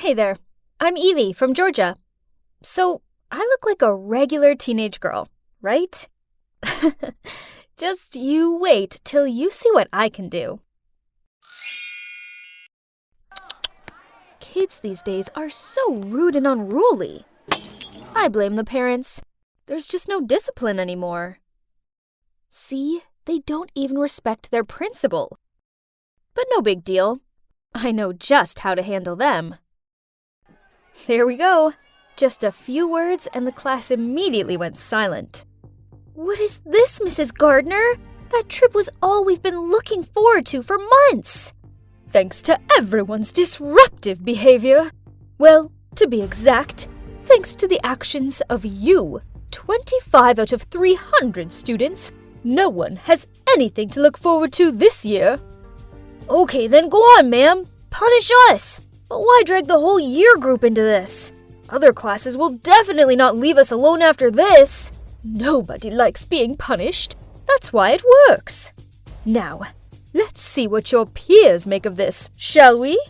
Hey there, I'm Evie from Georgia. So, I look like a regular teenage girl, right? Just you wait till you see what I can do. Kids these days are so rude and unruly. I blame the parents. There's just no discipline anymore. See, they don't even respect their principal. But no big deal. I know just how to handle them. There we go. Just a few words and the class immediately went silent. What is this, Mrs. Gardner? That trip was all we've been looking forward to for months. Thanks to everyone's disruptive behavior. Well, to be exact, thanks to the actions of you, 25 out of 300 students, no one has anything to look forward to this year. Okay, then go on, ma'am. Punish us. But why drag the whole year group into this? Other classes will definitely not leave us alone after this. Nobody likes being punished. That's why it works. Now, let's see what your peers make of this, shall we?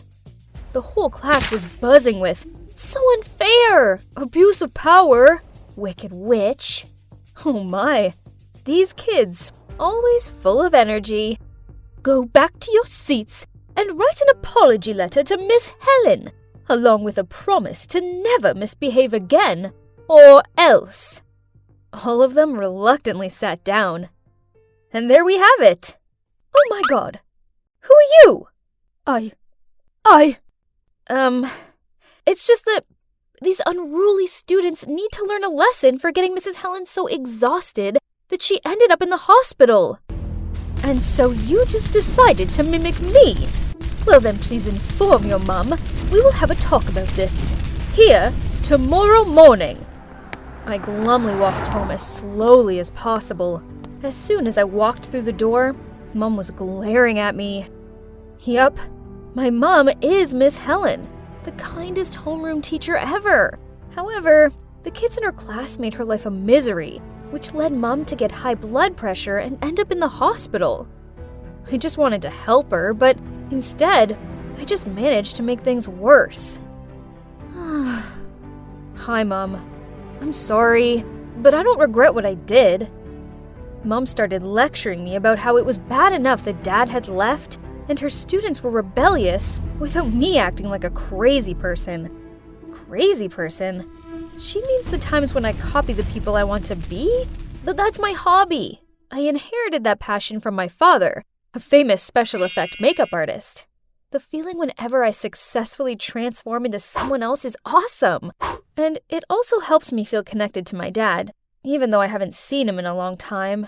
The whole class was buzzing with, so unfair, abuse of power, wicked witch. Oh my, these kids, always full of energy. Go back to your seats and write an apology letter to Miss Helen, along with a promise to never misbehave again, or else. All of them reluctantly sat down. And there we have it. Oh my God. Who are you? It's just that these unruly students need to learn a lesson for getting Mrs. Helen so exhausted that she ended up in the hospital. And so you just decided to mimic me? Well then, please inform your mum. We will have a talk about this. Here, tomorrow morning. I glumly walked home as slowly as possible. As soon as I walked through the door, Mum was glaring at me. Yup, my mom is Miss Helen, the kindest homeroom teacher ever. However, the kids in her class made her life a misery, which led Mum to get high blood pressure and end up in the hospital. I just wanted to help her, but instead, I just managed to make things worse. Hi, Mum. I'm sorry, but I don't regret what I did. Mum started lecturing me about how it was bad enough that Dad had left and her students were rebellious without me acting like a crazy person. Crazy person? She means the times when I copy the people I want to be? But that's my hobby. I inherited that passion from my father, a famous special effect makeup artist. The feeling whenever I successfully transform into someone else is awesome. And it also helps me feel connected to my dad, even though I haven't seen him in a long time.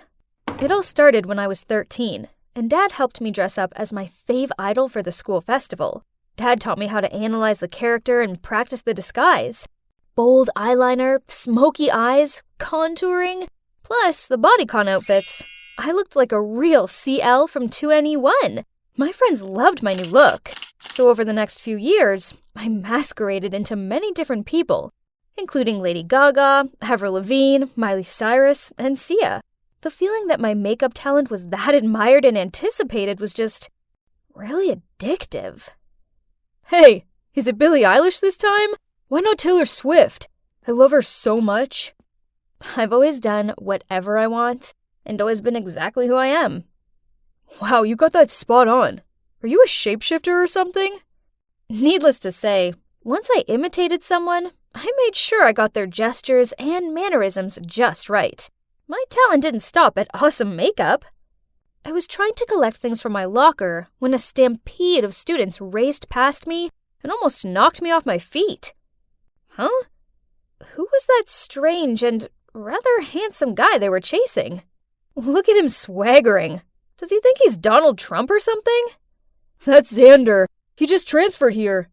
It all started when I was 13, and Dad helped me dress up as my fave idol for the school festival. Dad taught me how to analyze the character and practice the disguise. Bold eyeliner, smoky eyes, contouring, plus the bodycon outfits. I looked like a real CL from 2NE1. My friends loved my new look. So over the next few years, I masqueraded into many different people, including Lady Gaga, Avril Lavigne, Miley Cyrus, and Sia. The feeling that my makeup talent was that admired and anticipated was just really addictive. Hey, is it Billie Eilish this time? Why not Taylor Swift? I love her so much. I've always done whatever I want and always been exactly who I am. Wow, you got that spot on. Are you a shapeshifter or something? Needless to say, once I imitated someone, I made sure I got their gestures and mannerisms just right. My talent didn't stop at awesome makeup. I was trying to collect things from my locker when a stampede of students raced past me and almost knocked me off my feet. Huh? Who was that strange and rather handsome guy they were chasing? Look at him swaggering. Does he think he's Donald Trump or something? That's Xander. He just transferred here.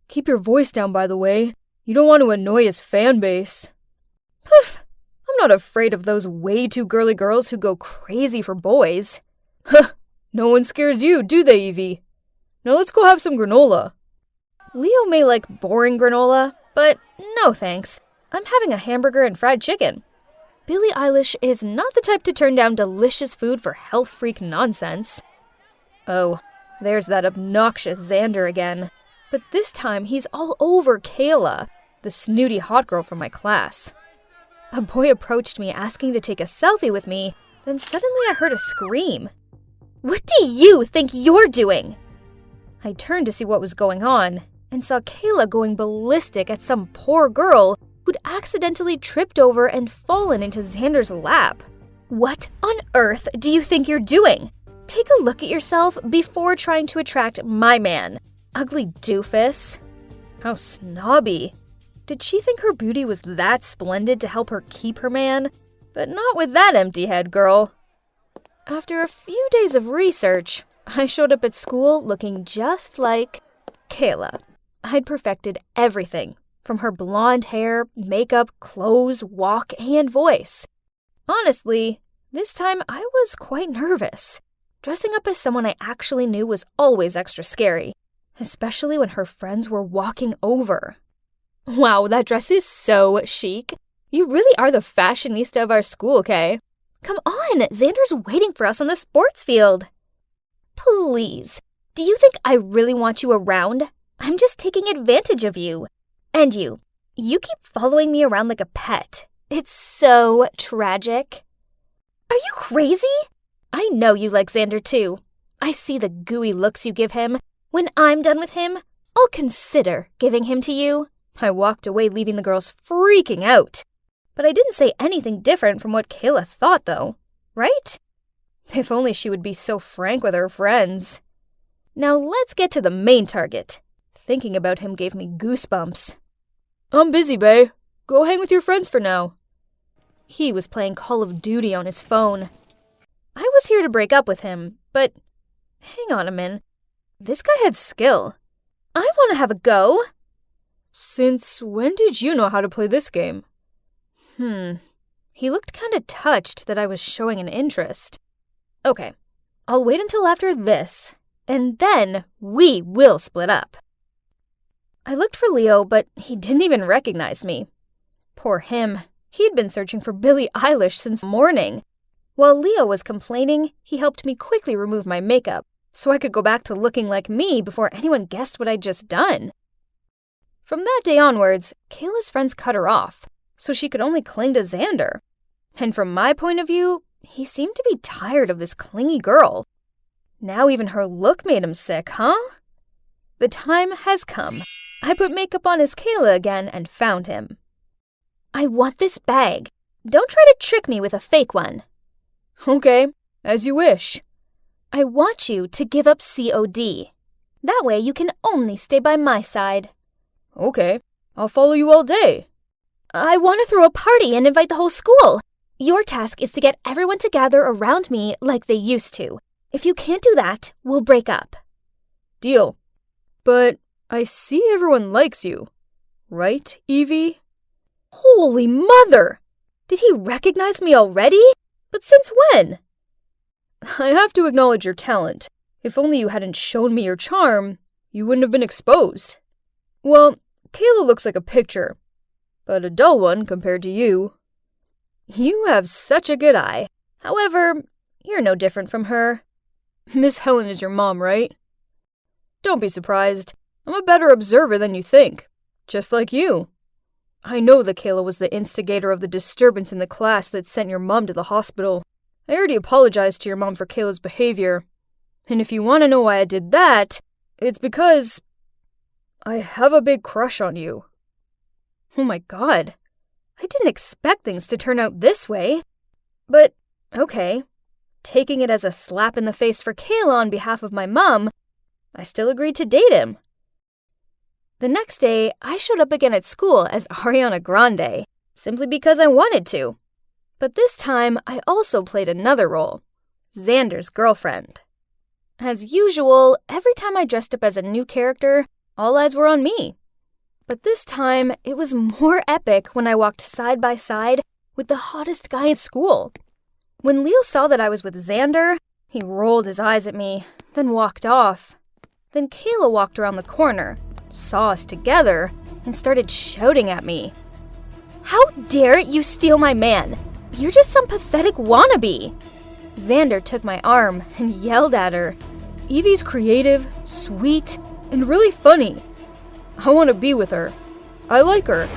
Keep your voice down, by the way. You don't want to annoy his fan base. Poof! I'm not afraid of those way too girly girls who go crazy for boys. Huh, no one scares you, do they, Evie? Now let's go have some granola. Leo may like boring granola, but no thanks. I'm having a hamburger and fried chicken. Billie Eilish is not the type to turn down delicious food for health freak nonsense. Oh, there's that obnoxious Xander again. But this time, he's all over Kayla, the snooty hot girl from my class. A boy approached me asking to take a selfie with me, then suddenly I heard a scream. "What do you think you're doing?" I turned to see what was going on and saw Kayla going ballistic at some poor girl who'd accidentally tripped over and fallen into Xander's lap. "What on earth do you think you're doing? Take a look at yourself before trying to attract my man. Ugly doofus." How snobby. Did she think her beauty was that splendid to help her keep her man? But not with that empty head, girl. After a few days of research, I showed up at school looking just like Kayla. I'd perfected everything, from her blonde hair, makeup, clothes, walk, and voice. Honestly, this time I was quite nervous. Dressing up as someone I actually knew was always extra scary, especially when her friends were walking over. "Wow, that dress is so chic. You really are the fashionista of our school, Kay. Come on, Xander's waiting for us on the sports field." "Please, do you think I really want you around? I'm just taking advantage of you. And you keep following me around like a pet. It's so tragic." "Are you crazy? I know you like Xander too. I see the gooey looks you give him. When I'm done with him, I'll consider giving him to you." I walked away, leaving the girls freaking out. But I didn't say anything different from what Kayla thought, though, right? If only she would be so frank with her friends. Now let's get to the main target. Thinking about him gave me goosebumps. "I'm busy, bae. Go hang with your friends for now." He was playing Call of Duty on his phone. I was here to break up with him, but hang on a minute. This guy had skill. I want to have a go. "Since when did you know how to play this game?" He looked kind of touched that I was showing an interest. Okay, I'll wait until after this, and then we will split up. I looked for Leo, but he didn't even recognize me. Poor him. He'd been searching for Billie Eilish since morning. While Leo was complaining, he helped me quickly remove my makeup, so I could go back to looking like me before anyone guessed what I'd just done. From that day onwards, Kayla's friends cut her off, so she could only cling to Xander. And from my point of view, he seemed to be tired of this clingy girl. Now even her look made him sick, huh? The time has come. I put makeup on as Kayla again and found him. "I want this bag. Don't try to trick me with a fake one." "Okay, as you wish." "I want you to give up COD. That way you can only stay by my side." "Okay, I'll follow you all day." "I want to throw a party and invite the whole school. Your task is to get everyone to gather around me like they used to. If you can't do that, we'll break up." "Deal. But I see everyone likes you. Right, Evie?" Holy mother! Did he recognize me already? But since when? "I have to acknowledge your talent. If only you hadn't shown me your charm, you wouldn't have been exposed. Well, Kayla looks like a picture, but a dull one compared to you." You have such a good eye. However, you're no different from her. Miss Helen is your mom, right? Don't be surprised. I'm a better observer than you think. Just like you. I know that Kayla was the instigator of the disturbance in the class that sent your mom to the hospital. I already apologized to your mom for Kayla's behavior. And if you want to know why I did that, it's because I have a big crush on you." Oh my god. I didn't expect things to turn out this way. But, okay. Taking it as a slap in the face for Kayla on behalf of my mom, I still agreed to date him. The next day, I showed up again at school as Ariana Grande, simply because I wanted to. But this time, I also played another role, Xander's girlfriend. As usual, every time I dressed up as a new character, all eyes were on me. But this time, it was more epic when I walked side by side with the hottest guy in school. When Leo saw that I was with Xander, he rolled his eyes at me, then walked off. Then Kayla walked around the corner, saw us together, and started shouting at me. "How dare you steal my man? You're just some pathetic wannabe." Xander took my arm and yelled at her. "Evie's creative, sweet, and really funny. I want to be with her. I like her.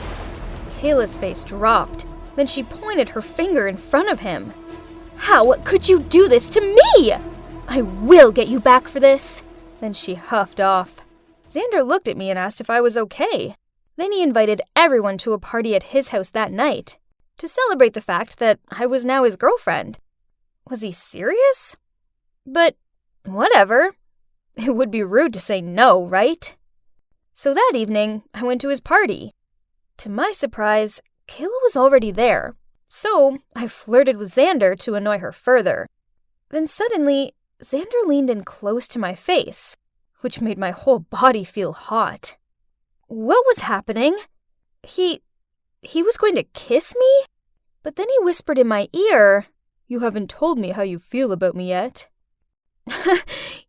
Kayla's face dropped. Then she pointed her finger in front of him. How could you do this to me? I will get you back for this. Then she huffed off. Xander looked at me and asked if I was okay. Then he invited everyone to a party at his house that night to celebrate the fact that I was now his girlfriend. Was he serious? But whatever. It would be rude to say no, right? So that evening, I went to his party. To my surprise, Kayla was already there, so I flirted with Xander to annoy her further. Then suddenly, Xander leaned in close to my face, which made my whole body feel hot. What was happening? He was going to kiss me? But then he whispered in my ear, You haven't told me how you feel about me yet.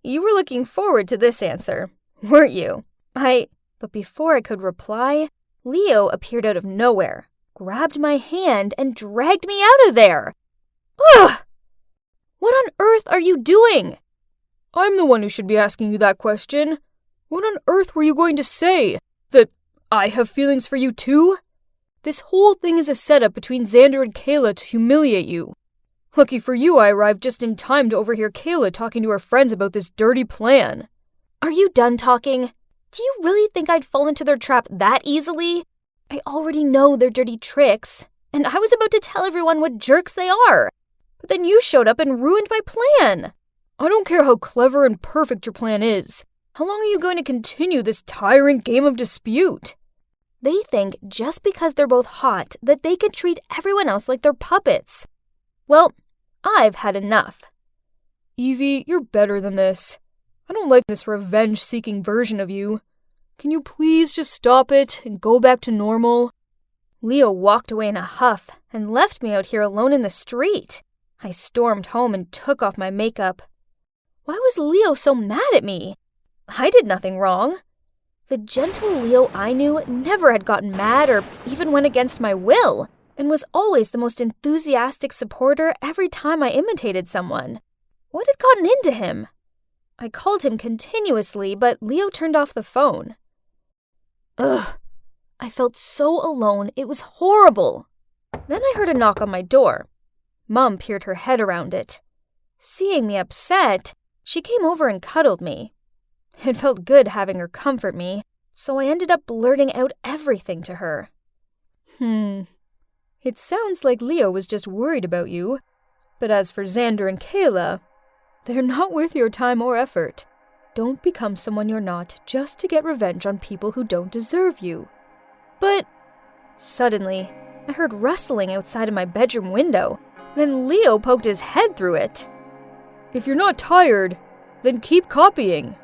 You were looking forward to this answer, weren't you? But before I could reply, Leo appeared out of nowhere, grabbed my hand, and dragged me out of there. Ugh! What on earth are you doing? I'm the one who should be asking you that question. What on earth were you going to say? That I have feelings for you too? This whole thing is a setup between Xander and Kayla to humiliate you. Lucky for you, I arrived just in time to overhear Kayla talking to her friends about this dirty plan. Are you done talking? Do you really think I'd fall into their trap that easily? I already know their dirty tricks, and I was about to tell everyone what jerks they are. But then you showed up and ruined my plan. I don't care how clever and perfect your plan is. How long are you going to continue this tiring game of dispute? They think just because they're both hot that they can treat everyone else like they're puppets. Well, I've had enough. Evie, you're better than this. I don't like this revenge-seeking version of you. Can you please just stop it and go back to normal? Leo walked away in a huff and left me out here alone in the street. I stormed home and took off my makeup. Why was Leo so mad at me? I did nothing wrong. The gentle Leo I knew never had gotten mad or even went against my will, and was always the most enthusiastic supporter every time I imitated someone. What had gotten into him? I called him continuously, but Leo turned off the phone. Ugh. I felt so alone, it was horrible. Then I heard a knock on my door. Mom peered her head around it. Seeing me upset, she came over and cuddled me. It felt good having her comfort me, so I ended up blurting out everything to her. It sounds like Leo was just worried about you. But as for Xander and Kayla, they're not worth your time or effort. Don't become someone you're not just to get revenge on people who don't deserve you. But suddenly, I heard rustling outside of my bedroom window. Then Leo poked his head through it. If you're not tired, then keep copying.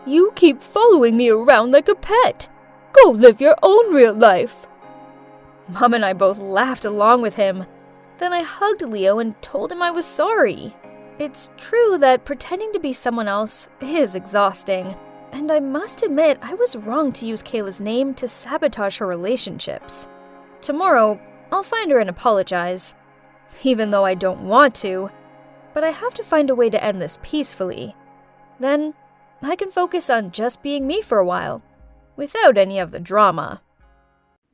You keep following me around like a pet. Go live your own real life. Mom and I both laughed along with him. Then I hugged Leo and told him I was sorry. It's true that pretending to be someone else is exhausting, and I must admit I was wrong to use Kayla's name to sabotage her relationships. Tomorrow, I'll find her and apologize, even though I don't want to, but I have to find a way to end this peacefully. Then, I can focus on just being me for a while, without any of the drama.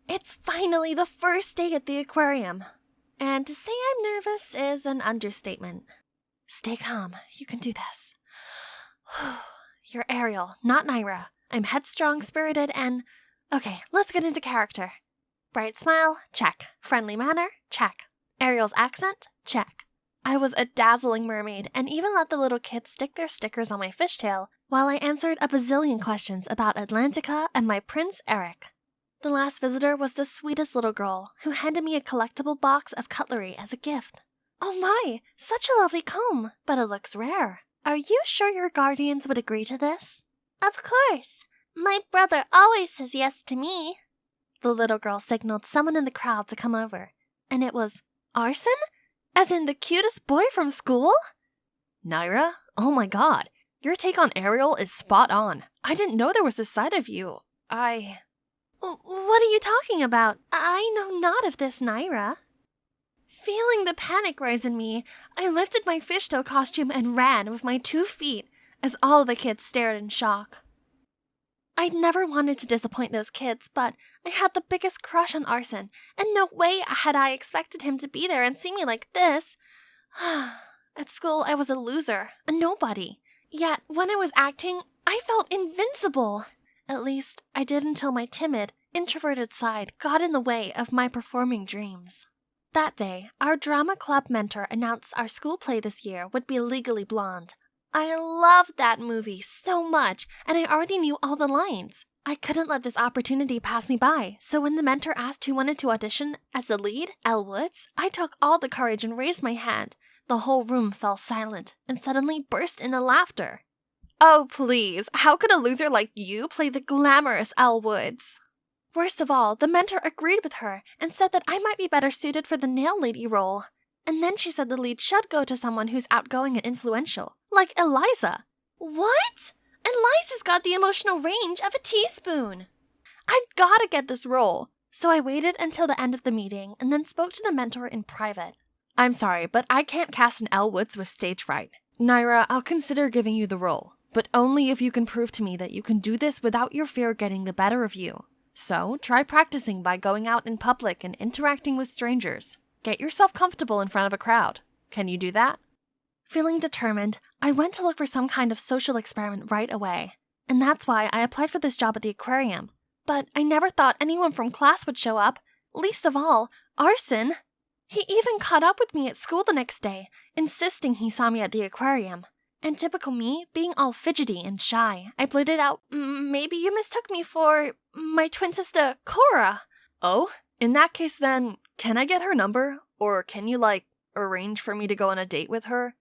It's finally the first day at the aquarium, and to say I'm nervous is an understatement. Stay calm, you can do this. You're Ariel, not Naira. I'm headstrong, spirited, and... Okay, let's get into character. Bright smile, check. Friendly manner, check. Ariel's accent, check. I was a dazzling mermaid, and even let the little kids stick their stickers on my fishtail while I answered a bazillion questions about Atlantica and my Prince Eric. The last visitor was the sweetest little girl who handed me a collectible box of cutlery as a gift. Oh my, such a lovely comb, but it looks rare. Are you sure your guardians would agree to this? Of course. My brother always says yes to me. The little girl signaled someone in the crowd to come over, and it was Arson? As in the cutest boy from school? Naira? Oh my god, your take on Ariel is spot on. I didn't know there was a side of you. What are you talking about? I know not of this, Naira. Feeling the panic rise in me, I lifted my fishtail costume and ran with my 2 feet as all the kids stared in shock. I'd never wanted to disappoint those kids, but I had the biggest crush on Arson, and no way had I expected him to be there and see me like this. At school, I was a loser, a nobody. Yet, when I was acting, I felt invincible. At least, I did until my timid, introverted side got in the way of my performing dreams. That day, our drama club mentor announced our school play this year would be Legally Blonde. I loved that movie so much, and I already knew all the lines. I couldn't let this opportunity pass me by, so when the mentor asked who wanted to audition as the lead, Elle Woods, I took all the courage and raised my hand. The whole room fell silent and suddenly burst into laughter. Oh, please, how could a loser like you play the glamorous Elle Woods? Worst of all, the mentor agreed with her and said that I might be better suited for the nail lady role. And then she said the lead should go to someone who's outgoing and influential, like Eliza. What? Eliza's got the emotional range of a teaspoon. I've gotta get this role. So I waited until the end of the meeting and then spoke to the mentor in private. I'm sorry, but I can't cast an Elle Woods with stage fright. Naira, I'll consider giving you the role, but only if you can prove to me that you can do this without your fear getting the better of you. So, try practicing by going out in public and interacting with strangers. Get yourself comfortable in front of a crowd. Can you do that? Feeling determined, I went to look for some kind of social experiment right away. And that's why I applied for this job at the aquarium. But I never thought anyone from class would show up, least of all, Arson. He even caught up with me at school the next day, insisting he saw me at the aquarium. And typical me, being all fidgety and shy, I blurted out, maybe you mistook me for my twin sister, Cora. Oh, in that case then, can I get her number? Or can you, arrange for me to go on a date with her?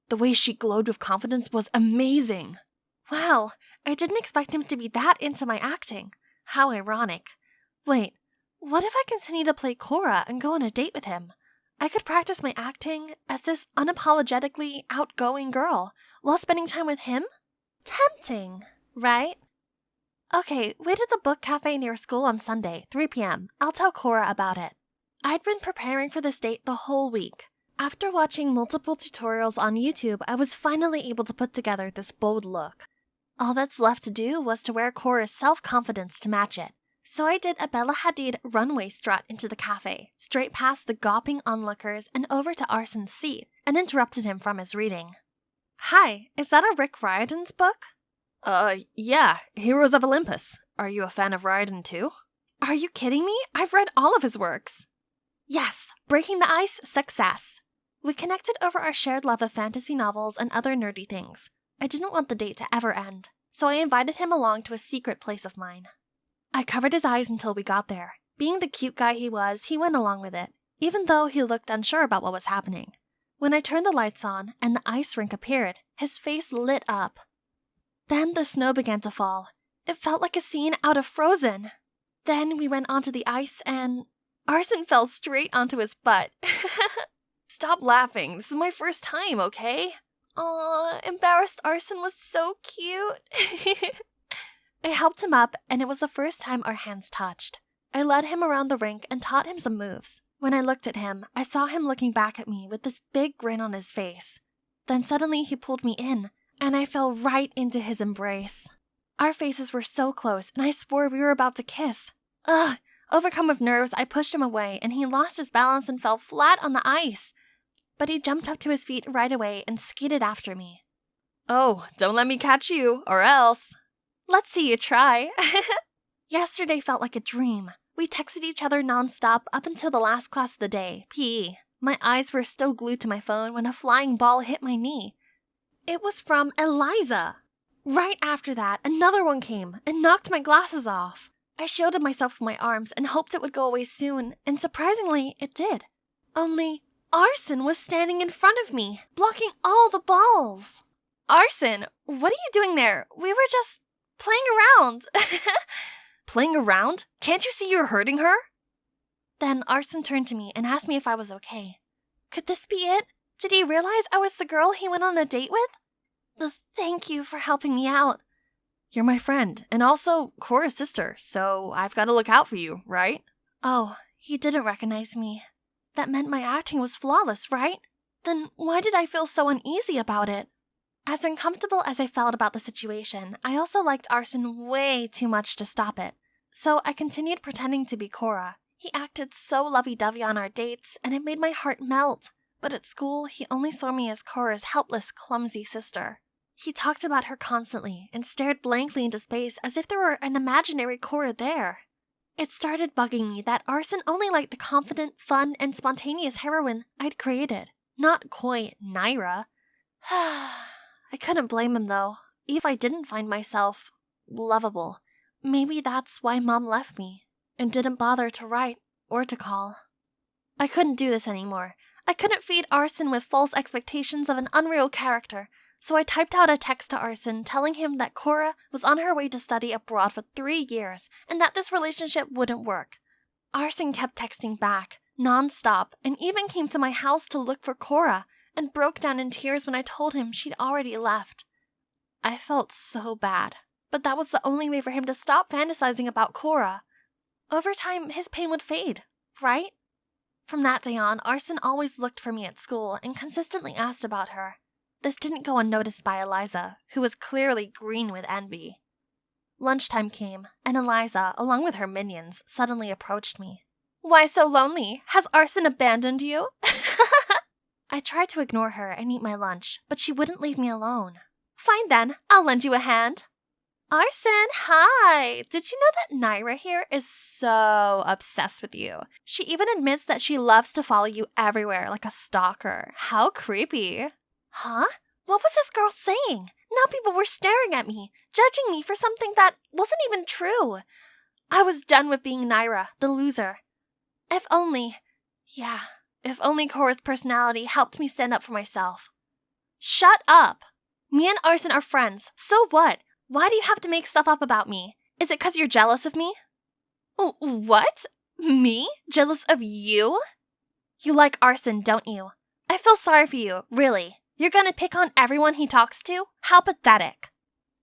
The way she glowed with confidence was amazing. Wow, I didn't expect him to be that into my acting. How ironic. Wait, what if I continue to play Cora and go on a date with him? I could practice my acting as this unapologetically outgoing girl while spending time with him? Tempting, right? Okay, wait at the book cafe near school on Sunday, 3 p.m. I'll tell Cora about it. I'd been preparing for this date the whole week. After watching multiple tutorials on YouTube, I was finally able to put together this bold look. All that's left to do was to wear Cora's self-confidence to match it. So I did a Bella Hadid runway strut into the cafe, straight past the gawping onlookers and over to Arson's seat, and interrupted him from his reading. Hi, is that a Rick Riordan's book? Yeah, Heroes of Olympus. Are you a fan of Riordan too? Are you kidding me? I've read all of his works. Yes, Breaking the Ice, success. We connected over our shared love of fantasy novels and other nerdy things. I didn't want the date to ever end, so I invited him along to a secret place of mine. I covered his eyes until we got there. Being the cute guy he was, he went along with it, even though he looked unsure about what was happening. When I turned the lights on and the ice rink appeared, his face lit up. Then the snow began to fall. It felt like a scene out of Frozen. Then we went onto the ice and Arson fell straight onto his butt. Stop laughing. This is my first time, okay? Aw, embarrassed Arson was so cute. I helped him up, and it was the first time our hands touched. I led him around the rink and taught him some moves. When I looked at him, I saw him looking back at me with this big grin on his face. Then suddenly he pulled me in, and I fell right into his embrace. Our faces were so close, and I swore we were about to kiss. Ugh! Overcome with nerves, I pushed him away, and he lost his balance and fell flat on the ice. But he jumped up to his feet right away and skated after me. Oh, don't let me catch you, or else. Let's see you try. Yesterday felt like a dream. We texted each other nonstop up until the last class of the day, PE. My eyes were still glued to my phone when a flying ball hit my knee. It was from Eliza. Right after that, another one came and knocked my glasses off. I shielded myself with my arms and hoped it would go away soon, and surprisingly, it did. Only, Arson was standing in front of me, blocking all the balls. Arson, what are you doing there? We were just playing around. Playing around? Can't you see you're hurting her? Then Arson turned to me and asked me if I was okay. Could this be it? Did he realize I was the girl he went on a date with? Thank you for helping me out. You're my friend, and also Cora's sister, so I've got to look out for you, right? Oh, he didn't recognize me. That meant my acting was flawless, right? Then why did I feel so uneasy about it? As uncomfortable as I felt about the situation, I also liked Arson way too much to stop it. So I continued pretending to be Cora. He acted so lovey-dovey on our dates, and it made my heart melt. But at school, he only saw me as Cora's helpless, clumsy sister. He talked about her constantly and stared blankly into space as if there were an imaginary Cora there. It started bugging me that Arson only liked the confident, fun, and spontaneous heroine I'd created, not coy Naira. I couldn't blame him, though. If I didn't find myself lovable, maybe that's why Mom left me and didn't bother to write or to call. I couldn't do this anymore. I couldn't feed Arson with false expectations of an unreal character, so I typed out a text to Arson telling him that Cora was on her way to study abroad for 3 years and that this relationship wouldn't work. Arson kept texting back, non-stop, and even came to my house to look for Cora and broke down in tears when I told him she'd already left. I felt so bad, but that was the only way for him to stop fantasizing about Cora. Over time, his pain would fade, right? From that day on, Arson always looked for me at school and consistently asked about her. This didn't go unnoticed by Eliza, who was clearly green with envy. Lunchtime came, and Eliza, along with her minions, suddenly approached me. "Why so lonely? Has Arson abandoned you?" I tried to ignore her and eat my lunch, but she wouldn't leave me alone. "Fine then, I'll lend you a hand." "Arson, hi! Did you know that Naira here is so obsessed with you? She even admits that she loves to follow you everywhere like a stalker. How creepy." "Huh? What was this girl saying? Now people were staring at me, judging me for something that wasn't even true. I was done with being Naira, the loser. If only Cora's personality helped me stand up for myself." "Shut up! Me and Arson are friends, so what? Why do you have to make stuff up about me? Is it 'cause you're jealous of me?" "What? Me? Jealous of you?" "You like Arson, don't you? I feel sorry for you, really. You're gonna pick on everyone he talks to? How pathetic."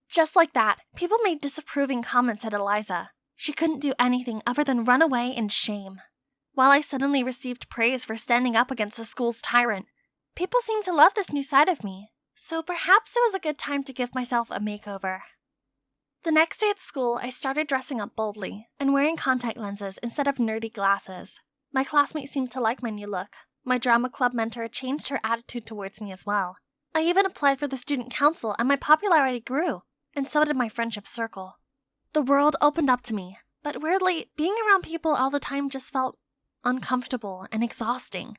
Just like that, people made disapproving comments at Eliza. She couldn't do anything other than run away in shame. While I suddenly received praise for standing up against the school's tyrant, people seemed to love this new side of me, so perhaps it was a good time to give myself a makeover. The next day at school, I started dressing up boldly and wearing contact lenses instead of nerdy glasses. My classmates seemed to like my new look. My drama club mentor changed her attitude towards me as well. I even applied for the student council and my popularity grew, and so did my friendship circle. The world opened up to me, but weirdly, being around people all the time just felt uncomfortable and exhausting.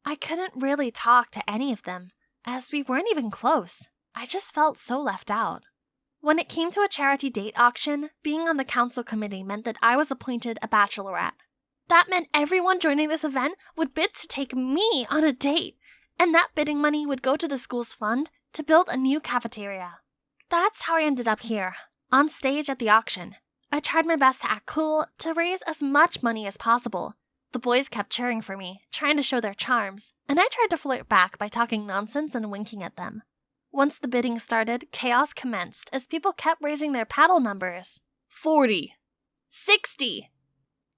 I couldn't really talk to any of them, as we weren't even close. I just felt so left out. When it came to a charity date auction, being on the council committee meant that I was appointed a bachelorette. That meant everyone joining this event would bid to take me on a date, and that bidding money would go to the school's fund to build a new cafeteria. That's how I ended up here, on stage at the auction. I tried my best to act cool, to raise as much money as possible. The boys kept cheering for me, trying to show their charms, and I tried to flirt back by talking nonsense and winking at them. Once the bidding started, chaos commenced as people kept raising their paddle numbers. 40. 60.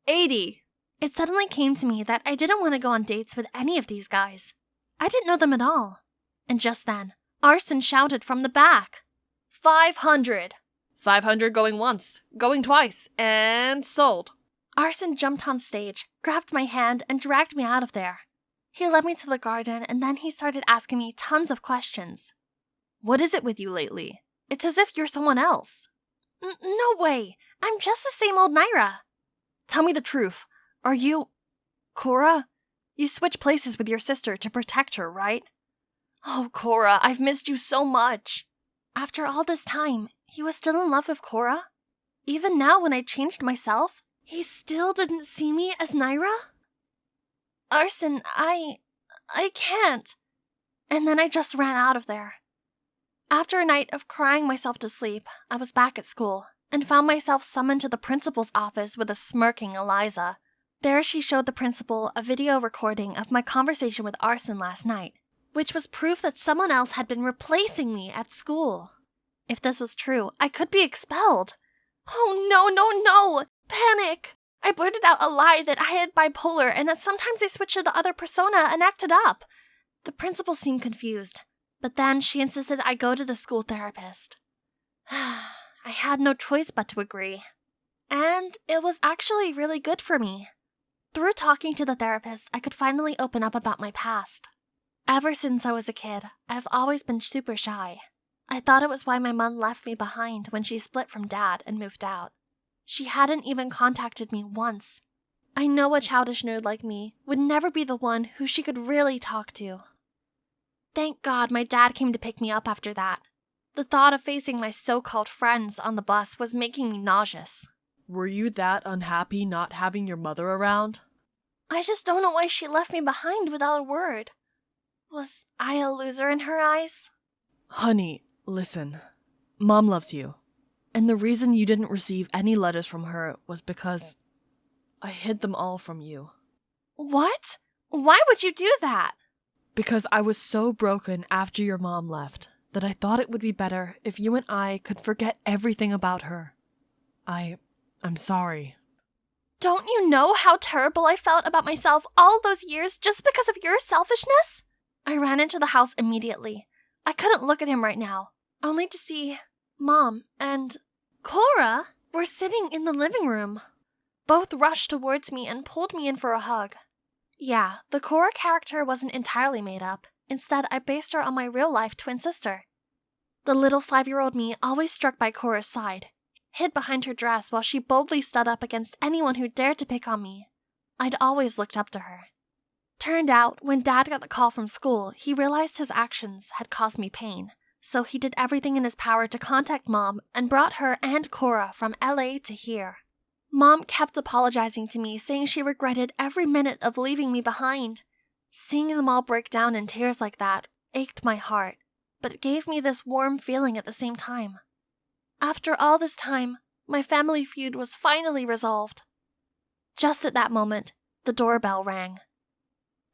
80. It suddenly came to me that I didn't want to go on dates with any of these guys. I didn't know them at all. And just then, Arson shouted from the back. 500. 500 going once, going twice, and sold. Arson jumped on stage, grabbed my hand, and dragged me out of there. He led me to the garden, and then he started asking me tons of questions. "What is it with you lately? It's as if you're someone else." No way! I'm just the same old Naira." "Tell me the truth. Are you Cora? You switched places with your sister to protect her, right?" "Oh, Cora, I've missed you so much." After all this time, he was still in love with Cora? Even now when I changed myself, he still didn't see me as Naira? "Arson, I can't." And then I just ran out of there. After a night of crying myself to sleep, I was back at school and found myself summoned to the principal's office with a smirking Eliza. There she showed the principal a video recording of my conversation with Arson last night, which was proof that someone else had been replacing me at school. If this was true, I could be expelled. Oh no! Panic! I blurted out a lie that I had bipolar and that sometimes I switched to the other persona and acted up. The principal seemed confused. But then she insisted I go to the school therapist. I had no choice but to agree. And it was actually really good for me. Through talking to the therapist, I could finally open up about my past. Ever since I was a kid, I've always been super shy. I thought it was why my mom left me behind when she split from Dad and moved out. She hadn't even contacted me once. I know a childish nerd like me would never be the one who she could really talk to. Thank God my dad came to pick me up after that. The thought of facing my so-called friends on the bus was making me nauseous. Were you that unhappy not having your mother around? I just don't know why she left me behind without a word. Was I a loser in her eyes? Honey, listen. Mom loves you. And the reason you didn't receive any letters from her was because I hid them all from you. What? Why would you do that? Because I was so broken after your mom left that I thought it would be better if you and I could forget everything about her. I'm sorry. Don't you know how terrible I felt about myself all those years just because of your selfishness? I ran into the house immediately. I couldn't look at him right now, only to see Mom and Cora were sitting in the living room. Both rushed towards me and pulled me in for a hug. Yeah, the Cora character wasn't entirely made up. Instead, I based her on my real-life twin sister. The little 5-year-old me always struck by Cora's side, hid behind her dress while she boldly stood up against anyone who dared to pick on me. I'd always looked up to her. Turned out, when Dad got the call from school, he realized his actions had caused me pain, so he did everything in his power to contact Mom and brought her and Cora from LA to here. Mom kept apologizing to me, saying she regretted every minute of leaving me behind. Seeing them all break down in tears like that ached my heart, but it gave me this warm feeling at the same time. After all this time, my family feud was finally resolved. Just at that moment, the doorbell rang.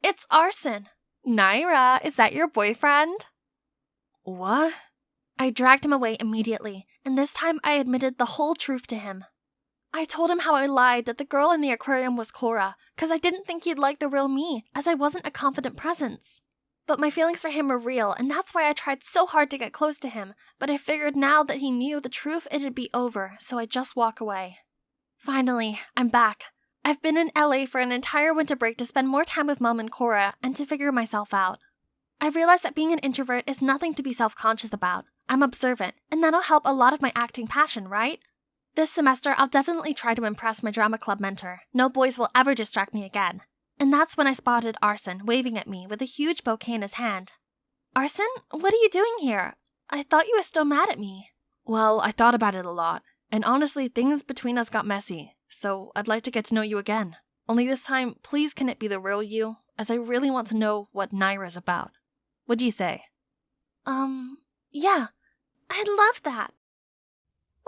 It's Arson. Naira, is that your boyfriend? What? I dragged him away immediately, and this time I admitted the whole truth to him. I told him how I lied that the girl in the aquarium was Cora, because I didn't think he'd like the real me, as I wasn't a confident presence. But my feelings for him were real, and that's why I tried so hard to get close to him, but I figured now that he knew the truth it'd be over, so I'd just walk away. Finally, I'm back. I've been in LA for an entire winter break to spend more time with Mom and Cora, and to figure myself out. I've realized that being an introvert is nothing to be self-conscious about. I'm observant, and that'll help a lot of my acting passion, right? This semester, I'll definitely try to impress my drama club mentor. No boys will ever distract me again. And that's when I spotted Arson waving at me with a huge bouquet in his hand. Arson, what are you doing here? I thought you were still mad at me. Well, I thought about it a lot, and honestly, things between us got messy, so I'd like to get to know you again. Only this time, please can it be the real you, as I really want to know what Naira's about. What do you say? Yeah, I'd love that.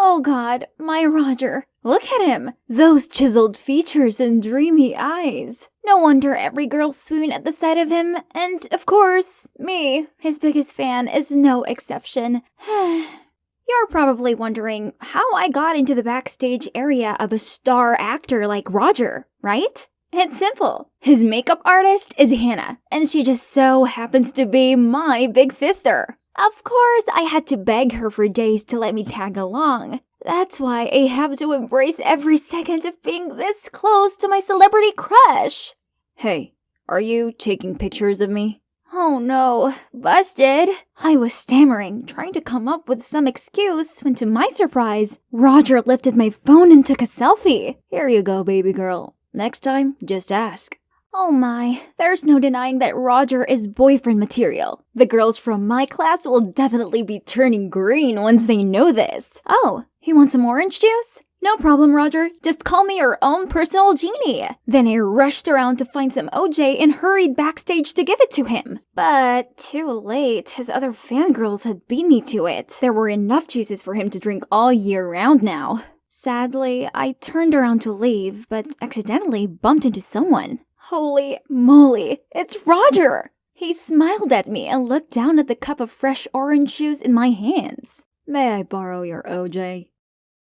Oh God, my Roger. Look at him. Those chiseled features and dreamy eyes. No wonder every girl swooned at the sight of him. And, of course, me, his biggest fan, is no exception. You're probably wondering how I got into the backstage area of a star actor like Roger, right? It's simple. His makeup artist is Hannah, and she just so happens to be my big sister. Of course, I had to beg her for days to let me tag along. That's why I have to embrace every second of being this close to my celebrity crush. Hey, are you taking pictures of me? Oh no, busted. I was stammering, trying to come up with some excuse, when to my surprise, Roger lifted my phone and took a selfie. Here you go, baby girl. Next time, just ask. Oh my, there's no denying that Roger is boyfriend material. The girls from my class will definitely be turning green once they know this. Oh, you want some orange juice? No problem, Roger. Just call me your own personal genie. Then I rushed around to find some OJ and hurried backstage to give it to him. But too late, his other fangirls had beat me to it. There were enough juices for him to drink all year round now. Sadly, I turned around to leave, but accidentally bumped into someone. Holy moly, it's Roger! He smiled at me and looked down at the cup of fresh orange juice in my hands. May I borrow your OJ?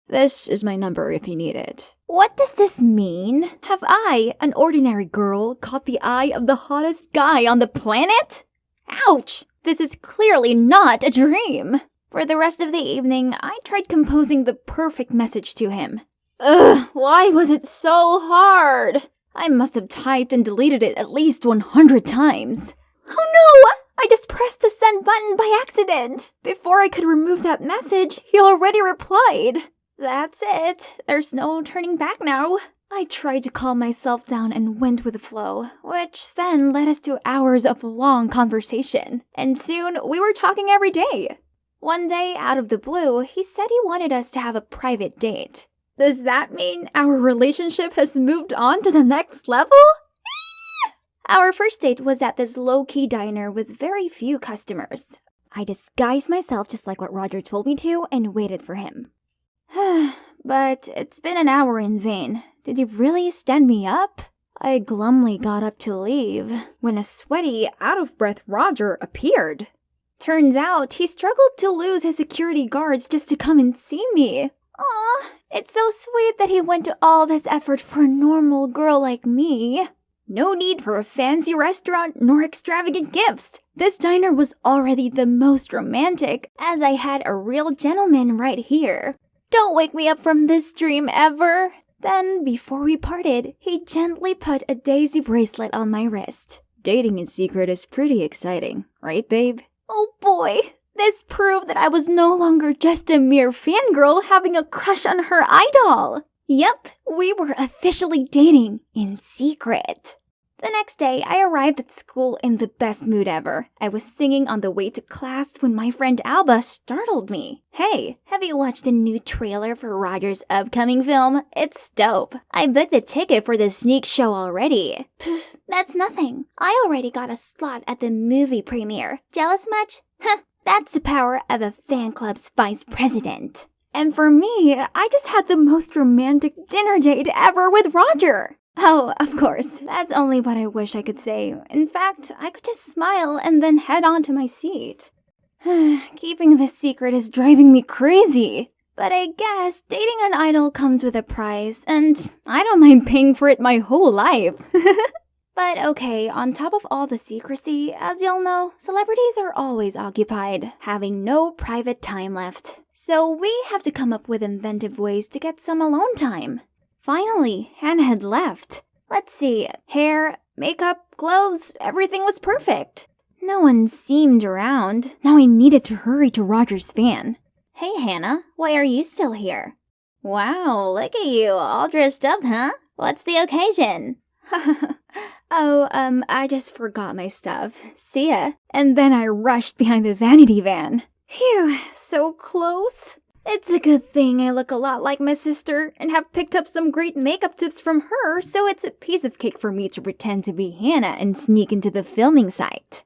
This is my number if you need it. What does this mean? Have I, an ordinary girl, caught the eye of the hottest guy on the planet? Ouch! This is clearly not a dream. For the rest of the evening, I tried composing the perfect message to him. Ugh, why was it so hard? I must have typed and deleted it at least 100 times. Oh no! I just pressed the send button by accident. Before I could remove that message, he already replied. That's it. There's no turning back now. I tried to calm myself down and went with the flow, which then led us to hours of long conversation. And soon, we were talking every day. One day, out of the blue, he said he wanted us to have a private date. Does that mean our relationship has moved on to the next level? Our first date was at this low-key diner with very few customers. I disguised myself just like what Roger told me to and waited for him. But it's been an hour in vain. Did he really stand me up? I glumly got up to leave when a sweaty, out-of-breath Roger appeared. Turns out he struggled to lose his security guards just to come and see me. Aw, it's so sweet that he went to all this effort for a normal girl like me. No need for a fancy restaurant nor extravagant gifts. This diner was already the most romantic, as I had a real gentleman right here. Don't wake me up from this dream ever. Then, before we parted, he gently put a daisy bracelet on my wrist. Dating in secret is pretty exciting, right, babe? Oh boy, this proved that I was no longer just a mere fangirl having a crush on her idol. Yep, we were officially dating in secret. The next day, I arrived at school in the best mood ever. I was singing on the way to class when my friend Alba startled me. Hey, have you watched the new trailer for Roger's upcoming film? It's dope. I booked the ticket for the sneak show already. Pfft, that's nothing. I already got a slot at the movie premiere. Jealous much? Huh, that's the power of a fan club's vice president. And for me, I just had the most romantic dinner date ever with Roger. Oh, of course, that's only what I wish I could say. In fact, I could just smile and then head on to my seat. Keeping this secret is driving me crazy. But I guess dating an idol comes with a price, and I don't mind paying for it my whole life. But okay, on top of all the secrecy, as y'all know, celebrities are always occupied, having no private time left. So we have to come up with inventive ways to get some alone time. Finally, Hannah had left. Let's see, hair, makeup, clothes, everything was perfect. No one seemed around. Now I needed to hurry to Roger's van. Hey Hannah, why are you still here? Wow, look at you, all dressed up, huh? What's the occasion? I just forgot my stuff. See ya. And then I rushed behind the vanity van. Phew, so close. It's a good thing I look a lot like my sister and have picked up some great makeup tips from her, so it's a piece of cake for me to pretend to be Hannah and sneak into the filming site.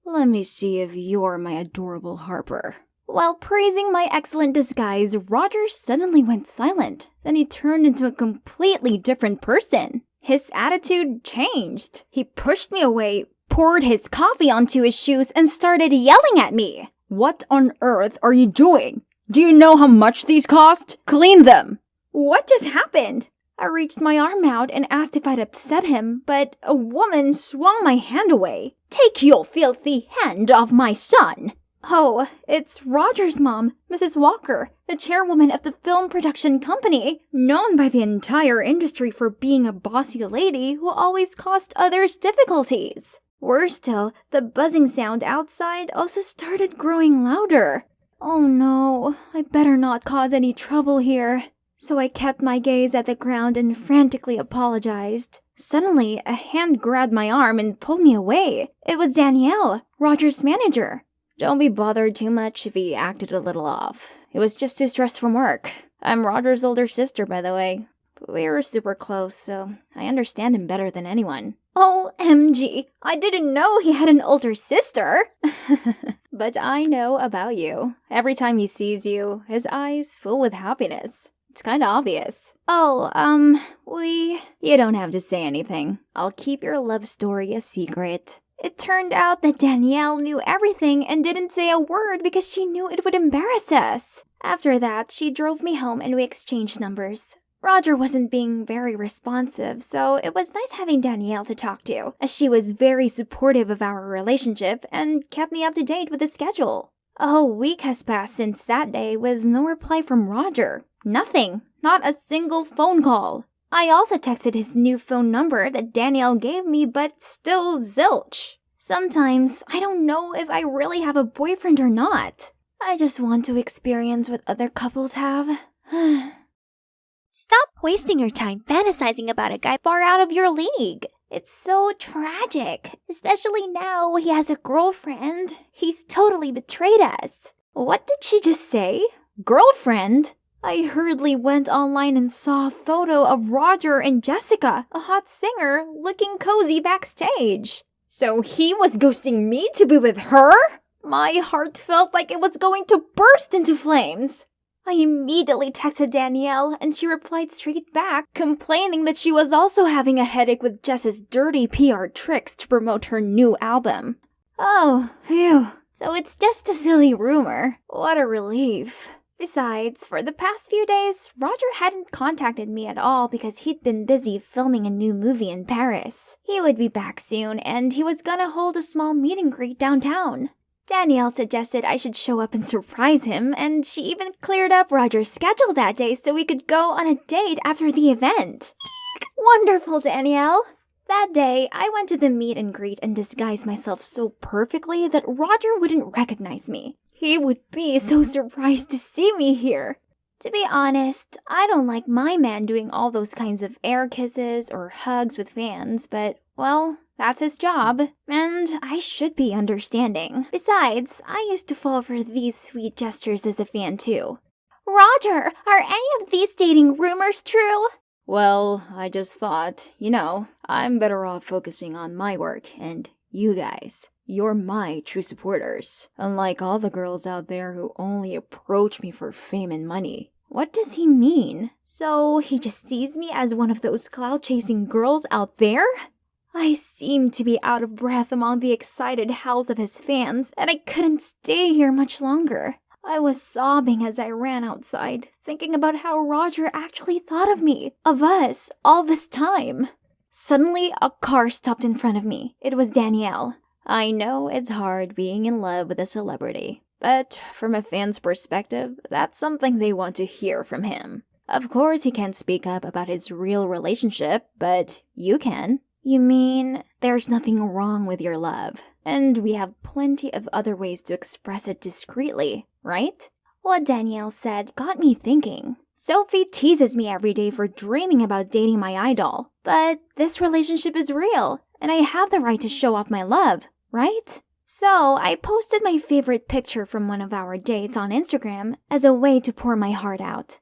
Let me see if you're my adorable Harper. While praising my excellent disguise, Roger suddenly went silent. Then he turned into a completely different person. His attitude changed. He pushed me away, poured his coffee onto his shoes, and started yelling at me. What on earth are you doing? Do you know how much these cost? Clean them! What just happened? I reached my arm out and asked if I'd upset him, but a woman swung my hand away. Take your filthy hand off my son! Oh, it's Roger's mom, Mrs. Walker, the chairwoman of the film production company, known by the entire industry for being a bossy lady who always caused others difficulties. Worse still, the buzzing sound outside also started growing louder. Oh no, I better not cause any trouble here. So I kept my gaze at the ground and frantically apologized. Suddenly, a hand grabbed my arm and pulled me away. It was Danielle, Roger's manager. Don't be bothered too much if he acted a little off. He was just too stressed from work. I'm Roger's older sister, by the way. But we were super close, so I understand him better than anyone. OMG, I didn't know he had an older sister. But I know about you. Every time he sees you, his eyes fill with happiness. It's kinda obvious. You don't have to say anything. I'll keep your love story a secret. It turned out that Danielle knew everything and didn't say a word because she knew it would embarrass us. After that, she drove me home and we exchanged numbers. Roger wasn't being very responsive, so it was nice having Danielle to talk to, as she was very supportive of our relationship and kept me up to date with the schedule. A whole week has passed since that day with no reply from Roger. Nothing. Not a single phone call. I also texted his new phone number that Danielle gave me, but still zilch. Sometimes I don't know if I really have a boyfriend or not. I just want to experience what other couples have. Stop wasting your time fantasizing about a guy Far out of your league. It's so tragic, especially now he has a girlfriend. He's totally betrayed us. What did she just say? Girlfriend? I hurriedly went online and saw a photo of Roger and Jessica, a hot singer, looking cozy backstage. So he was ghosting me to be with her? My heart felt like it was going to burst into flames. I immediately texted Danielle, and she replied straight back, complaining that she was also having a headache with Jess's dirty PR tricks to promote her new album. Oh, phew. So it's just a silly rumor. What a relief. Besides, for the past few days, Roger hadn't contacted me at all because he'd been busy filming a new movie in Paris. He would be back soon, and he was gonna hold a small meet and greet downtown. Danielle suggested I should show up and surprise him, and she even cleared up Roger's schedule that day so we could go on a date after the event. Wonderful, Danielle! That day, I went to the meet and greet and disguised myself so perfectly that Roger wouldn't recognize me. He would be so surprised to see me here. To be honest, I don't like my man doing all those kinds of air kisses or hugs with fans, but, well, that's his job, and I should be understanding. Besides, I used to fall for these sweet gestures as a fan too. Roger, are any of these dating rumors true? Well, I just thought, I'm better off focusing on my work and you guys. You're my true supporters, unlike all the girls out there who only approach me for fame and money. What does he mean? So he just sees me as one of those cloud-chasing girls out there? I seemed to be out of breath among the excited howls of his fans, and I couldn't stay here much longer. I was sobbing as I ran outside, thinking about how Roger actually thought of me, of us, all this time. Suddenly, a car stopped in front of me. It was Danielle. I know it's hard being in love with a celebrity, but from a fan's perspective, that's something they want to hear from him. Of course, he can't speak up about his real relationship, but you can. You mean there's nothing wrong with your love, and we have plenty of other ways to express it discreetly, right? What Danielle said got me thinking. Sophie teases me every day for dreaming about dating my idol, but this relationship is real, and I have the right to show off my love, right? So I posted my favorite picture from one of our dates on Instagram as a way to pour my heart out.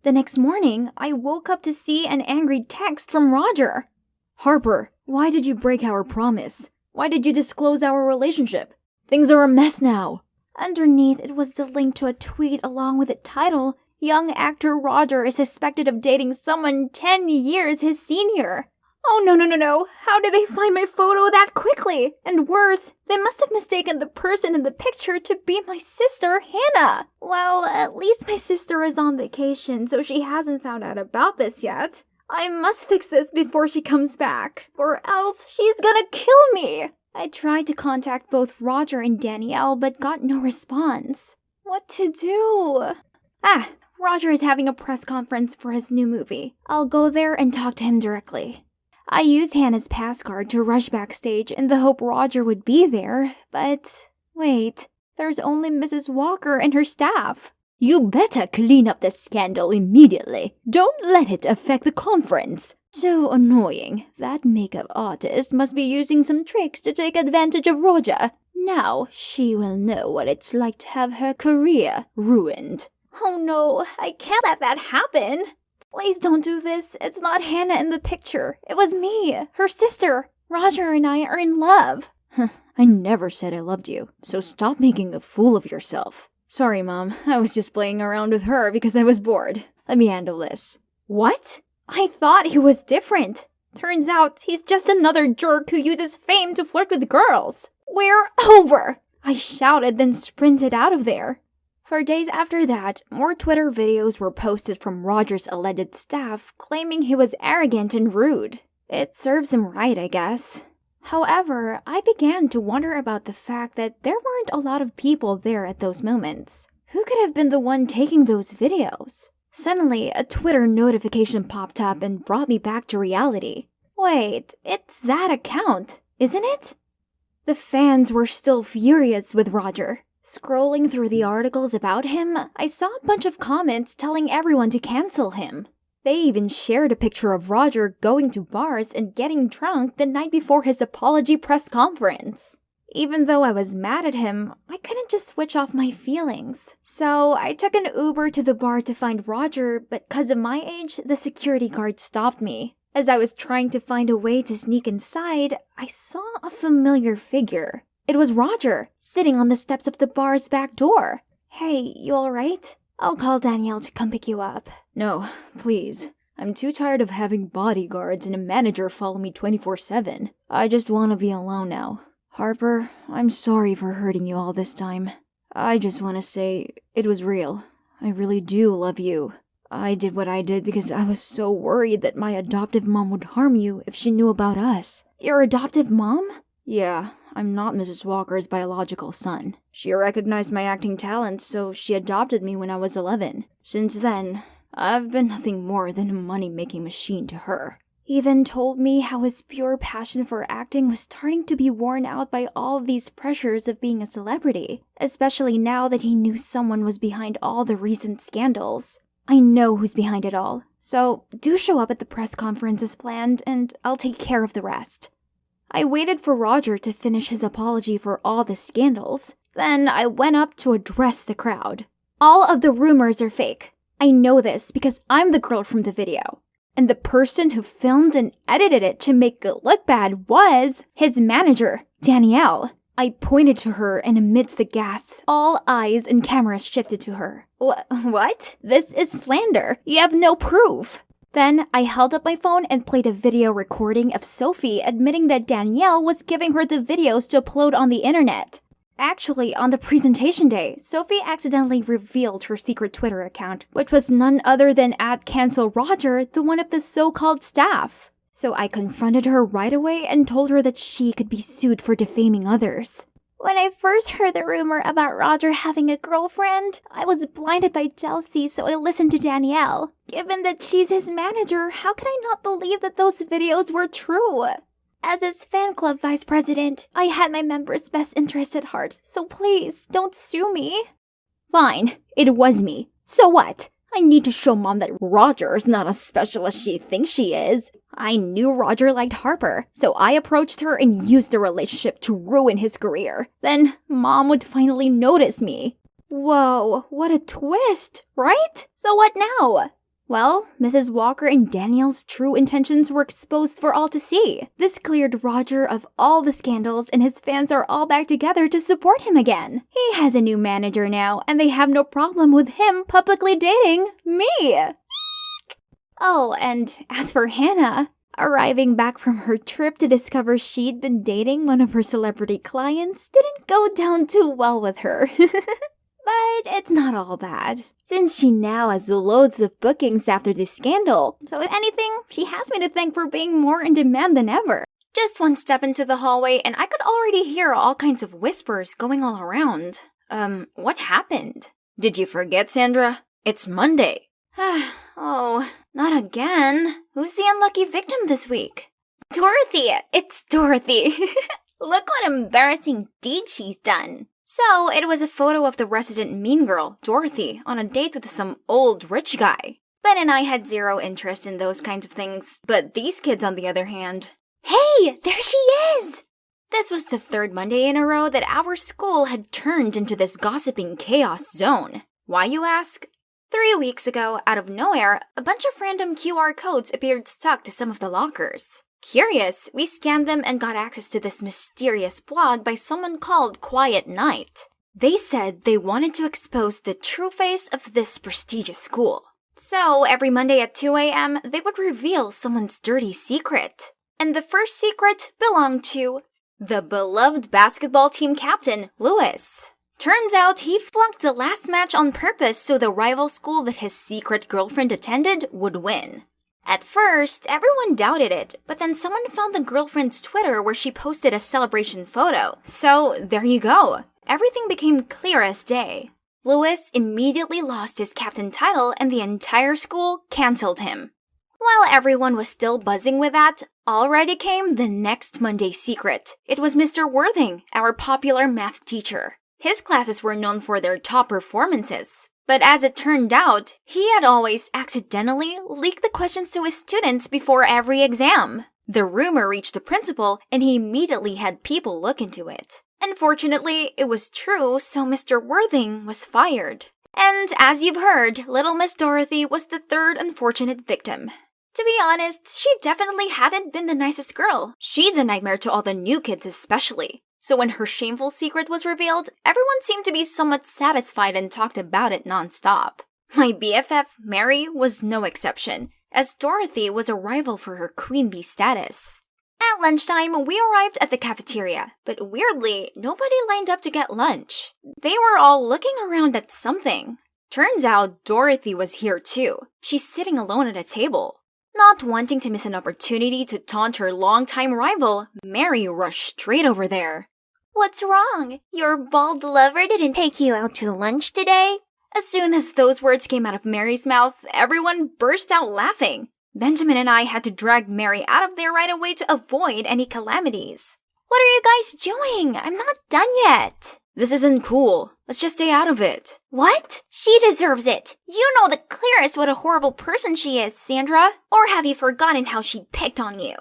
The next morning, I woke up to see an angry text from Roger. Harper, why did you break our promise? Why did you disclose our relationship? Things are a mess now. Underneath, it was the link to a tweet along with the title, Young actor Roger is suspected of dating someone 10 years his senior. Oh, no. How did they find my photo that quickly? And worse, they must have mistaken the person in the picture to be my sister, Hannah. Well, at least my sister is on vacation, so she hasn't found out about this yet. I must fix this before she comes back, or else she's gonna kill me. I tried to contact both Roger and Danielle, but got no response. What to do? Roger is having a press conference for his new movie. I'll go there and talk to him directly. I used Hannah's pass card to rush backstage in the hope Roger would be there, but wait, there's only Mrs. Walker and her staff. You better clean up this scandal immediately. Don't let it affect the conference. So annoying. That makeup artist must be using some tricks to take advantage of Roger. Now she will know what it's like to have her career ruined. Oh no, I can't let that happen. Please don't do this. It's not Hannah in the picture. It was me, her sister. Roger and I are in love. I never said I loved you, so stop making a fool of yourself. Sorry, Mom. I was just playing around with her because I was bored. Let me handle this. What? I thought he was different. Turns out he's just another jerk who uses fame to flirt with girls. We're over! I shouted, then sprinted out of there. For days after that, more Twitter videos were posted from Roger's alleged staff claiming he was arrogant and rude. It serves him right, I guess. However, I began to wonder about the fact that there weren't a lot of people there at those moments. Who could have been the one taking those videos? Suddenly, a Twitter notification popped up and brought me back to reality. Wait, it's that account, isn't it? The fans were still furious with Roger. Scrolling through the articles about him, I saw a bunch of comments telling everyone to cancel him. They even shared a picture of Roger going to bars and getting drunk the night before his apology press conference. Even though I was mad at him, I couldn't just switch off my feelings. So I took an Uber to the bar to find Roger, but because of my age, the security guard stopped me. As I was trying to find a way to sneak inside, I saw a familiar figure. It was Roger, sitting on the steps of the bar's back door. Hey, you alright? I'll call Danielle to come pick you up. No, please. I'm too tired of having bodyguards and a manager follow me 24/7. I just want to be alone now. Harper, I'm sorry for hurting you all this time. I just want to say it was real. I really do love you. I did what I did because I was so worried that my adoptive mom would harm you if she knew about us. Your adoptive mom? Yeah, I'm not Mrs. Walker's biological son. She recognized my acting talent, so she adopted me when I was 11. Since then, I've been nothing more than a money-making machine to her. He then told me how his pure passion for acting was starting to be worn out by all these pressures of being a celebrity, especially now that he knew someone was behind all the recent scandals. I know who's behind it all, so do show up at the press conference as planned, and I'll take care of the rest. I waited for Roger to finish his apology for all the scandals. Then I went up to address the crowd. All of the rumors are fake. I know this because I'm the girl from the video. And the person who filmed and edited it to make it look bad was his manager, Danielle. I pointed to her, and amidst the gasps, all eyes and cameras shifted to her. What? This is slander. You have no proof. Then I held up my phone and played a video recording of Sophie admitting that Danielle was giving her the videos to upload on the internet. Actually, on the presentation day, Sophie accidentally revealed her secret Twitter account, which was none other than @CancelRoger, the one of the so-called staff. So I confronted her right away and told her that she could be sued for defaming others. When I first heard the rumor about Roger having a girlfriend, I was blinded by jealousy, so I listened to Danielle. Given that she's his manager, how could I not believe that those videos were true? As his fan club vice president, I had my members' best interests at heart, so please, don't sue me. Fine, it was me. So what? I need to show Mom that Roger is not as special as she thinks she is. I knew Roger liked Harper, so I approached her and used the relationship to ruin his career. Then Mom would finally notice me. Whoa, what a twist, right? So what now? Well, Mrs. Walker and Danielle's true intentions were exposed for all to see. This cleared Roger of all the scandals, and his fans are all back together to support him again. He has a new manager now, and they have no problem with him publicly dating me. Oh, and as for Hannah, arriving back from her trip to discover she'd been dating one of her celebrity clients didn't go down too well with her. But it's not all bad, since she now has loads of bookings after this scandal. So if anything, she has me to thank for being more in demand than ever. Just one step into the hallway and I could already hear all kinds of whispers going all around. What happened? Did you forget, Sandra? It's Monday. Oh, not again. Who's the unlucky victim this week? Dorothy! It's Dorothy! Look what embarrassing deed she's done. So, it was a photo of the resident mean girl, Dorothy, on a date with some old rich guy. Ben and I had zero interest in those kinds of things, but these kids, on the other hand... Hey, there she is! This was the third Monday in a row that our school had turned into this gossiping chaos zone. Why, you ask? 3 weeks ago, out of nowhere, a bunch of random QR codes appeared stuck to some of the lockers. Curious, we scanned them and got access to this mysterious blog by someone called Quiet Night. They said they wanted to expose the true face of this prestigious school. So, every Monday at 2 a.m., they would reveal someone's dirty secret. And the first secret belonged to the beloved basketball team captain, Lewis. Turns out he flunked the last match on purpose so the rival school that his secret girlfriend attended would win. At first, everyone doubted it, but then someone found the girlfriend's Twitter where she posted a celebration photo. So, there you go. Everything became clear as day. Lewis immediately lost his captain title and the entire school cancelled him. While everyone was still buzzing with that, already came the next Monday secret. It was Mr. Worthing, our popular math teacher. His classes were known for their top performances. But as it turned out, he had always accidentally leaked the questions to his students before every exam. The rumor reached the principal, and he immediately had people look into it. Unfortunately, it was true, so Mr. Worthing was fired. And as you've heard, little Miss Dorothy was the third unfortunate victim. To be honest, she definitely hadn't been the nicest girl. She's a nightmare to all the new kids especially. So when her shameful secret was revealed, everyone seemed to be somewhat satisfied and talked about it non-stop. My BFF, Mary, was no exception, as Dorothy was a rival for her queen bee status. At lunchtime, we arrived at the cafeteria, but weirdly, nobody lined up to get lunch. They were all looking around at something. Turns out Dorothy was here too. She's sitting alone at a table. Not wanting to miss an opportunity to taunt her longtime rival, Mary rushed straight over there. What's wrong? Your bald lover didn't take you out to lunch today? As soon as those words came out of Mary's mouth, everyone burst out laughing. Benjamin and I had to drag Mary out of there right away to avoid any calamities. What are you guys doing? I'm not done yet. This isn't cool. Let's just stay out of it. What? She deserves it. You know the clearest what a horrible person she is, Sandra. Or have you forgotten how she picked on you?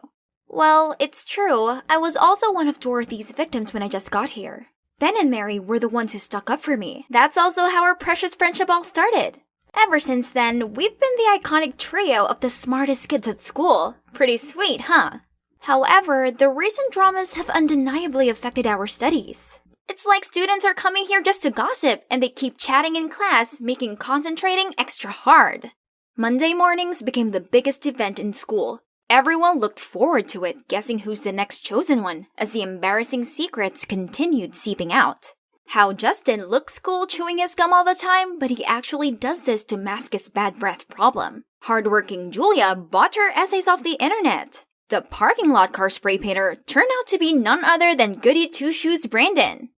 Well, it's true. I was also one of Dorothy's victims when I just got here. Ben and Mary were the ones who stuck up for me. That's also how our precious friendship all started. Ever since then, we've been the iconic trio of the smartest kids at school. Pretty sweet, huh? However, the recent dramas have undeniably affected our studies. It's like students are coming here just to gossip, and they keep chatting in class, making concentrating extra hard. Monday mornings became the biggest event in school. Everyone looked forward to it, guessing who's the next chosen one, as the embarrassing secrets continued seeping out. How Justin looks cool chewing his gum all the time, but he actually does this to mask his bad breath problem. Hardworking Julia bought her essays off the internet. The parking lot car spray painter turned out to be none other than Goody Two-Shoes Brandon.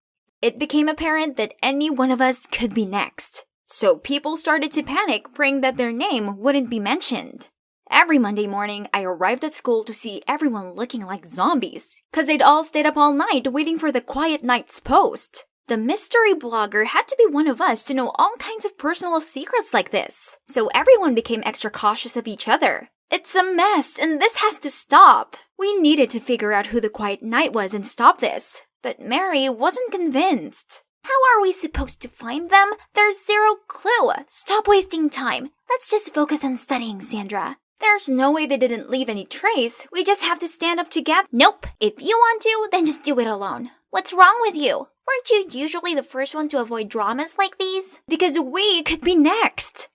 It became apparent that any one of us could be next. So people started to panic, praying that their name wouldn't be mentioned. Every Monday morning, I arrived at school to see everyone looking like zombies, cause they'd all stayed up all night waiting for the Quiet Nights post. The mystery blogger had to be one of us to know all kinds of personal secrets like this, so everyone became extra cautious of each other. It's a mess, and this has to stop. We needed to figure out who the Quiet Knight was and stop this, but Mary wasn't convinced. How are we supposed to find them? There's zero clue. Stop wasting time. Let's just focus on studying, Sandra. There's no way they didn't leave any trace. We just have to stand up together. Nope. If you want to, then just do it alone. What's wrong with you? Weren't you usually the first one to avoid dramas like these? Because we could be next.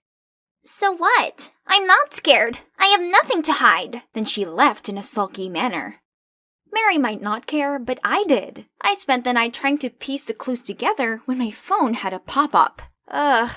So what? I'm not scared. I have nothing to hide. Then she left in a sulky manner. Mary might not care, but I did. I spent the night trying to piece the clues together when my phone had a pop-up.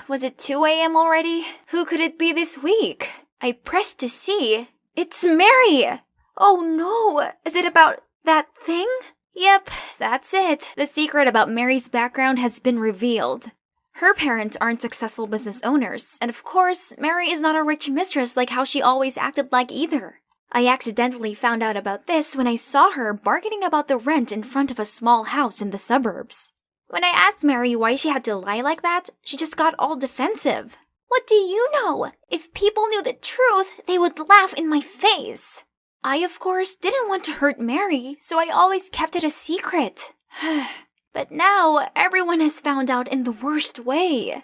Was it 2 a.m. already? Who could it be this week? I pressed to see. It's Mary! Oh no, is it about that thing? Yep, that's it. The secret about Mary's background has been revealed. Her parents aren't successful business owners, and of course, Mary is not a rich mistress like how she always acted like either. I accidentally found out about this when I saw her bargaining about the rent in front of a small house in the suburbs. When I asked Mary why she had to lie like that, she just got all defensive. What do you know? If people knew the truth, they would laugh in my face. I, of course, didn't want to hurt Mary, so I always kept it a secret. But now, everyone has found out in the worst way.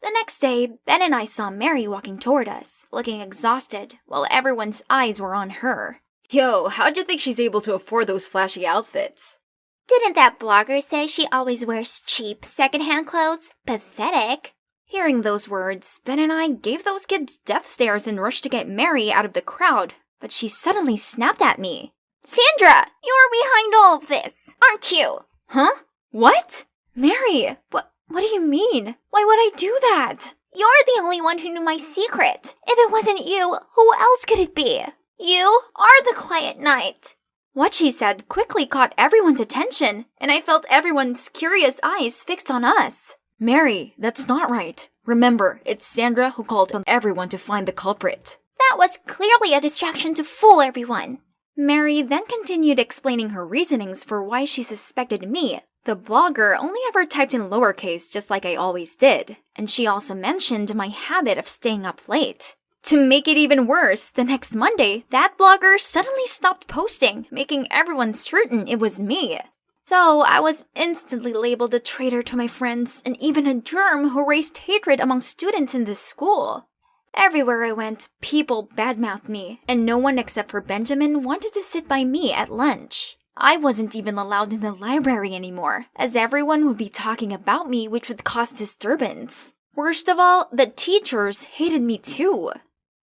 The next day, Ben and I saw Mary walking toward us, looking exhausted, while everyone's eyes were on her. Yo, how'd you think she's able to afford those flashy outfits? Didn't that blogger say she always wears cheap secondhand clothes? Pathetic. Hearing those words, Ben and I gave those kids death stares and rushed to get Mary out of the crowd, but she suddenly snapped at me. Sandra, you're behind all of this, aren't you? Huh? What? Mary, what do you mean? Why would I do that? You're the only one who knew my secret. If it wasn't you, who else could it be? You are the quiet knight. What she said quickly caught everyone's attention, and I felt everyone's curious eyes fixed on us. Mary, that's not right. Remember, it's Sandra who called on everyone to find the culprit. That was clearly a distraction to fool everyone. Mary then continued explaining her reasonings for why she suspected me. The blogger only ever typed in lowercase just like I always did, and she also mentioned my habit of staying up late. To make it even worse, the next Monday, that blogger suddenly stopped posting, making everyone certain it was me. So I was instantly labeled a traitor to my friends and even a germ who raised hatred among students in this school. Everywhere I went, people badmouthed me, and no one except for Benjamin wanted to sit by me at lunch. I wasn't even allowed in the library anymore, as everyone would be talking about me, which would cause disturbance. Worst of all, the teachers hated me too.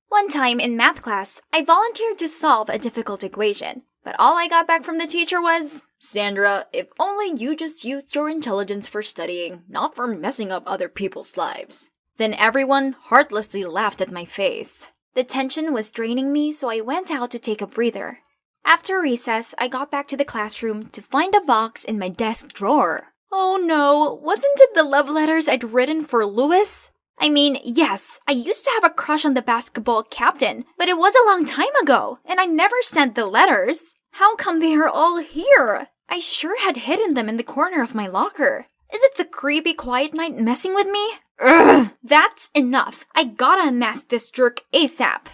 One time in math class, I volunteered to solve a difficult equation, but all I got back from the teacher was, "Sandra, if only you just used your intelligence for studying, not for messing up other people's lives." Then everyone heartlessly laughed at my face. The tension was draining me, so I went out to take a breather. After recess, I got back to the classroom to find a box in my desk drawer. Oh no, wasn't it the love letters I'd written for Lewis? I mean, yes, I used to have a crush on the basketball captain, but it was a long time ago, and I never sent the letters. How come they are all here? I sure had hidden them in the corner of my locker. Is it the creepy quiet knight messing with me? Ugh, that's enough. I gotta unmask this jerk ASAP.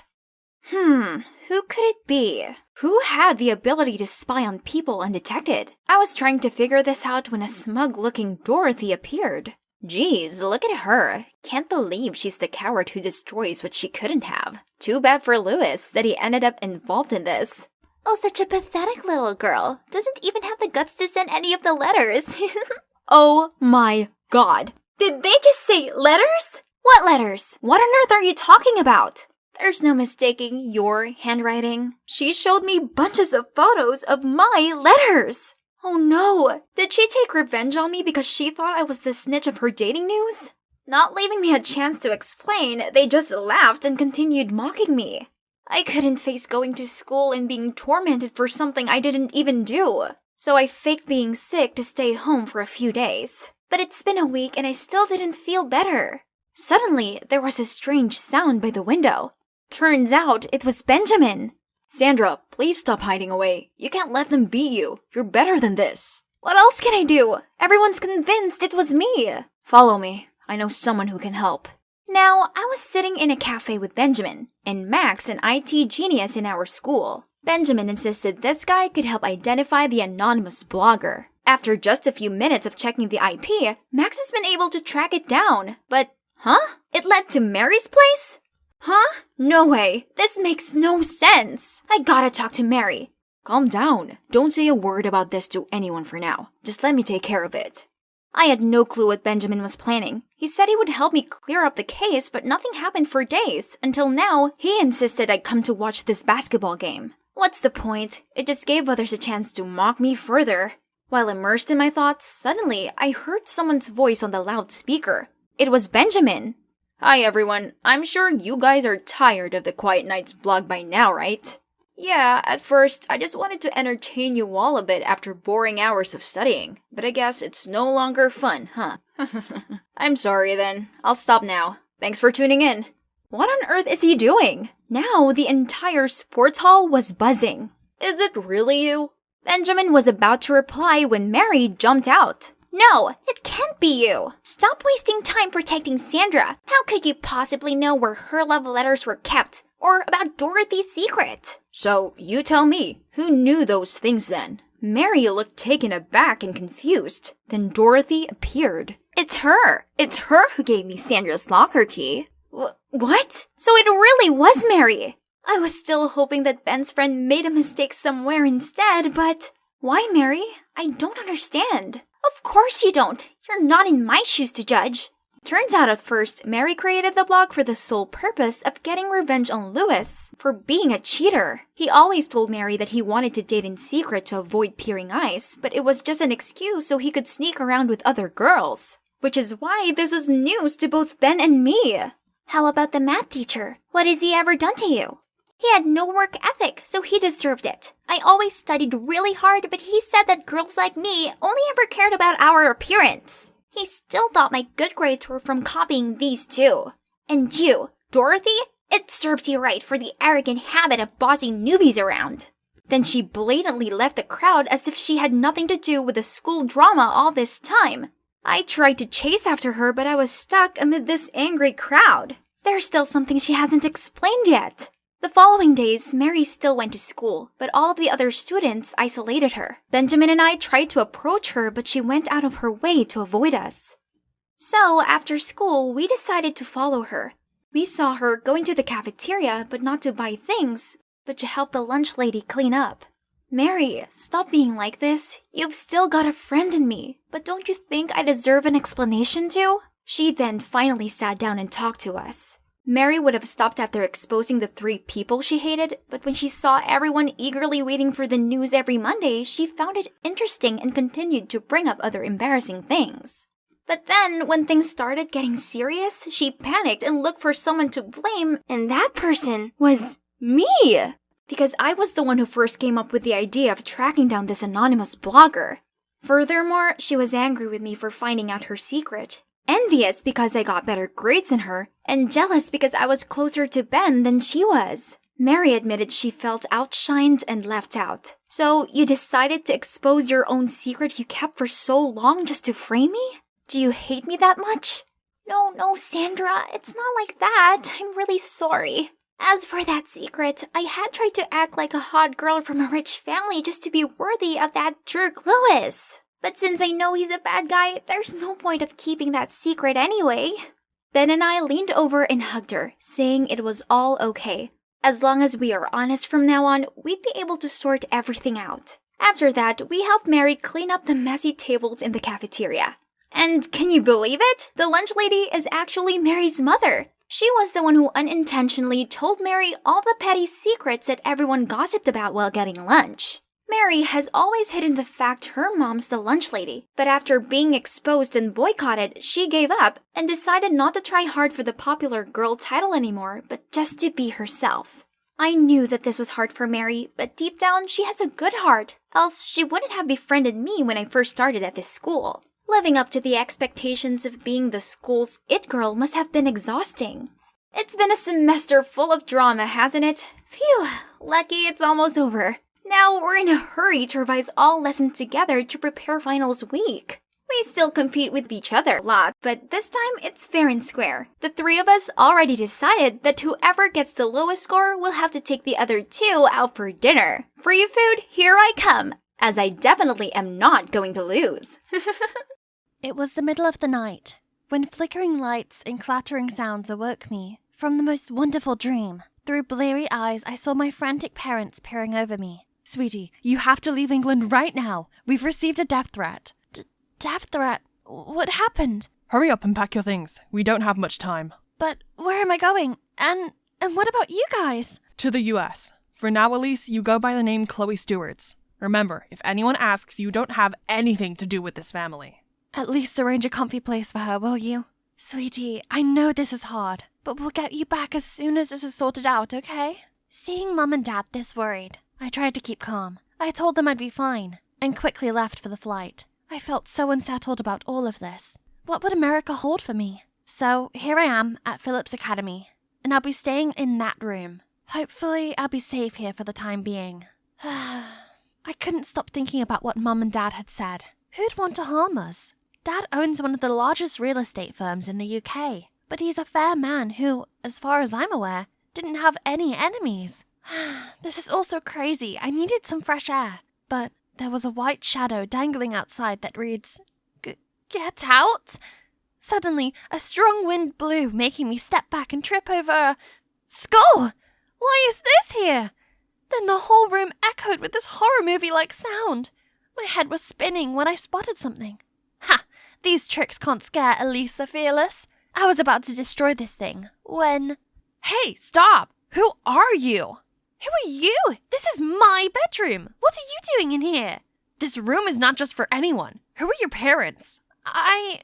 Who could it be? Who had the ability to spy on people undetected? I was trying to figure this out when a smug-looking Dorothy appeared. Geez, look at her. Can't believe she's the coward who destroys what she couldn't have. Too bad for Lewis that he ended up involved in this. Oh, such a pathetic little girl. Doesn't even have the guts to send any of the letters. Oh my god. Did they just say letters? What letters? What on earth are you talking about? There's no mistaking your handwriting. She showed me bunches of photos of my letters. Oh no, did she take revenge on me because she thought I was the snitch of her dating news? Not leaving me a chance to explain, they just laughed and continued mocking me. I couldn't face going to school and being tormented for something I didn't even do. So I faked being sick to stay home for a few days. But it's been a week and I still didn't feel better. Suddenly, there was a strange sound by the window. Turns out it was Benjamin. Sandra, please stop hiding away. You can't let them beat you. You're better than this. What else can I do? Everyone's convinced it was me. Follow me. I know someone who can help. Now, I was sitting in a cafe with Benjamin, and Max, an IT genius in our school. Benjamin insisted this guy could help identify the anonymous blogger. After just a few minutes of checking the IP, Max has been able to track it down. But, it led to Mary's place? No way. This makes no sense. I gotta talk to Mary. Calm down. Don't say a word about this to anyone for now. Just let me take care of it. I had no clue what Benjamin was planning. He said he would help me clear up the case, but nothing happened for days. Until now, he insisted I'd come to watch this basketball game. What's the point? It just gave others a chance to mock me further. While immersed in my thoughts, suddenly I heard someone's voice on the loudspeaker. It was Benjamin. Hi everyone, I'm sure you guys are tired of the Quiet Knight's blog by now, right? Yeah, at first, I just wanted to entertain you all a bit after boring hours of studying, but I guess it's no longer fun, huh? I'm sorry then, I'll stop now. Thanks for tuning in. What on earth is he doing? Now the entire sports hall was buzzing. Is it really you? Benjamin was about to reply when Mary jumped out. No, it can't be you. Stop wasting time protecting Sandra. How could you possibly know where her love letters were kept? Or about Dorothy's secret? So, you tell me, who knew those things then? Mary looked taken aback and confused. Then Dorothy appeared. It's her. It's her who gave me Sandra's locker key. What? So it really was Mary. I was still hoping that Ben's friend made a mistake somewhere instead, but... Why, Mary? I don't understand. Of course you don't. You're not in my shoes to judge. Turns out at first, Mary created the blog for the sole purpose of getting revenge on Lewis for being a cheater. He always told Mary that he wanted to date in secret to avoid peering eyes, but it was just an excuse so he could sneak around with other girls. Which is why this was news to both Ben and me. How about the math teacher? What has he ever done to you? He had no work ethic, so he deserved it. I always studied really hard, but he said that girls like me only ever cared about our appearance. He still thought my good grades were from copying these two. And you, Dorothy, it serves you right for the arrogant habit of bossing newbies around. Then she blatantly left the crowd as if she had nothing to do with the school drama all this time. I tried to chase after her, but I was stuck amid this angry crowd. There's still something she hasn't explained yet. The following days, Mary still went to school, but all of the other students isolated her. Benjamin and I tried to approach her, but she went out of her way to avoid us. So, after school, we decided to follow her. We saw her going to the cafeteria, but not to buy things, but to help the lunch lady clean up. Mary, stop being like this. You've still got a friend in me, but don't you think I deserve an explanation too? She then finally sat down and talked to us. Mary would have stopped after exposing the 3 people she hated, but when she saw everyone eagerly waiting for the news every Monday, she found it interesting and continued to bring up other embarrassing things. But then, when things started getting serious, she panicked and looked for someone to blame, and that person was me! Because I was the one who first came up with the idea of tracking down this anonymous blogger. Furthermore, she was angry with me for finding out her secret. Envious because I got better grades than her, and jealous because I was closer to Ben than she was. Mary admitted she felt outshined and left out. So, you decided to expose your own secret you kept for so long just to frame me? Do you hate me that much? No, Sandra, it's not like that. I'm really sorry. As for that secret, I had tried to act like a hot girl from a rich family just to be worthy of that jerk Lewis. But since I know he's a bad guy, there's no point of keeping that secret anyway. Ben and I leaned over and hugged her, saying it was all okay. As long as we are honest from now on, we'd be able to sort everything out. After that, we helped Mary clean up the messy tables in the cafeteria. And can you believe it? The lunch lady is actually Mary's mother. She was the one who unintentionally told Mary all the petty secrets that everyone gossiped about while getting lunch. Mary has always hidden the fact her mom's the lunch lady, but after being exposed and boycotted, she gave up and decided not to try hard for the popular girl title anymore, but just to be herself. I knew that this was hard for Mary, but deep down she has a good heart, else she wouldn't have befriended me when I first started at this school. Living up to the expectations of being the school's it girl must have been exhausting. It's been a semester full of drama, hasn't it? Phew, lucky it's almost over. Now we're in a hurry to revise all lessons together to prepare finals week. We still compete with each other a lot, but this time it's fair and square. The 3 of us already decided that whoever gets the lowest score will have to take the other 2 out for dinner. Free food, here I come, as I definitely am not going to lose. It was the middle of the night, when flickering lights and clattering sounds awoke me from the most wonderful dream. Through bleary eyes, I saw my frantic parents peering over me. Sweetie, you have to leave England right now. We've received a death threat. Death threat? What happened? Hurry up and pack your things. We don't have much time. But where am I going? And what about you guys? To the US. For now, Elise, you go by the name Chloe Stewarts. Remember, if anyone asks, you don't have anything to do with this family. At least arrange a comfy place for her, will you? Sweetie, I know this is hard, but we'll get you back as soon as this is sorted out, okay? Seeing Mum and Dad this worried, I tried to keep calm. I told them I'd be fine, and quickly left for the flight. I felt so unsettled about all of this. What would America hold for me? So here I am at Phillips Academy, and I'll be staying in that room. Hopefully I'll be safe here for the time being. I couldn't stop thinking about what Mum and Dad had said. Who'd want to harm us? Dad owns one of the largest real estate firms in the UK, but he's a fair man who, as far as I'm aware, didn't have any enemies. This is all so crazy. I needed some fresh air. But there was a white shadow dangling outside that reads, Get out! Suddenly, a strong wind blew, making me step back and trip over a skull! Why is this here? Then the whole room echoed with this horror movie-like sound. My head was spinning when I spotted something. Ha! These tricks can't scare Elise the Fearless. I was about to destroy this thing when... Hey, stop! Who are you? Who are you? This is my bedroom. What are you doing in here? This room is not just for anyone. Who are your parents? I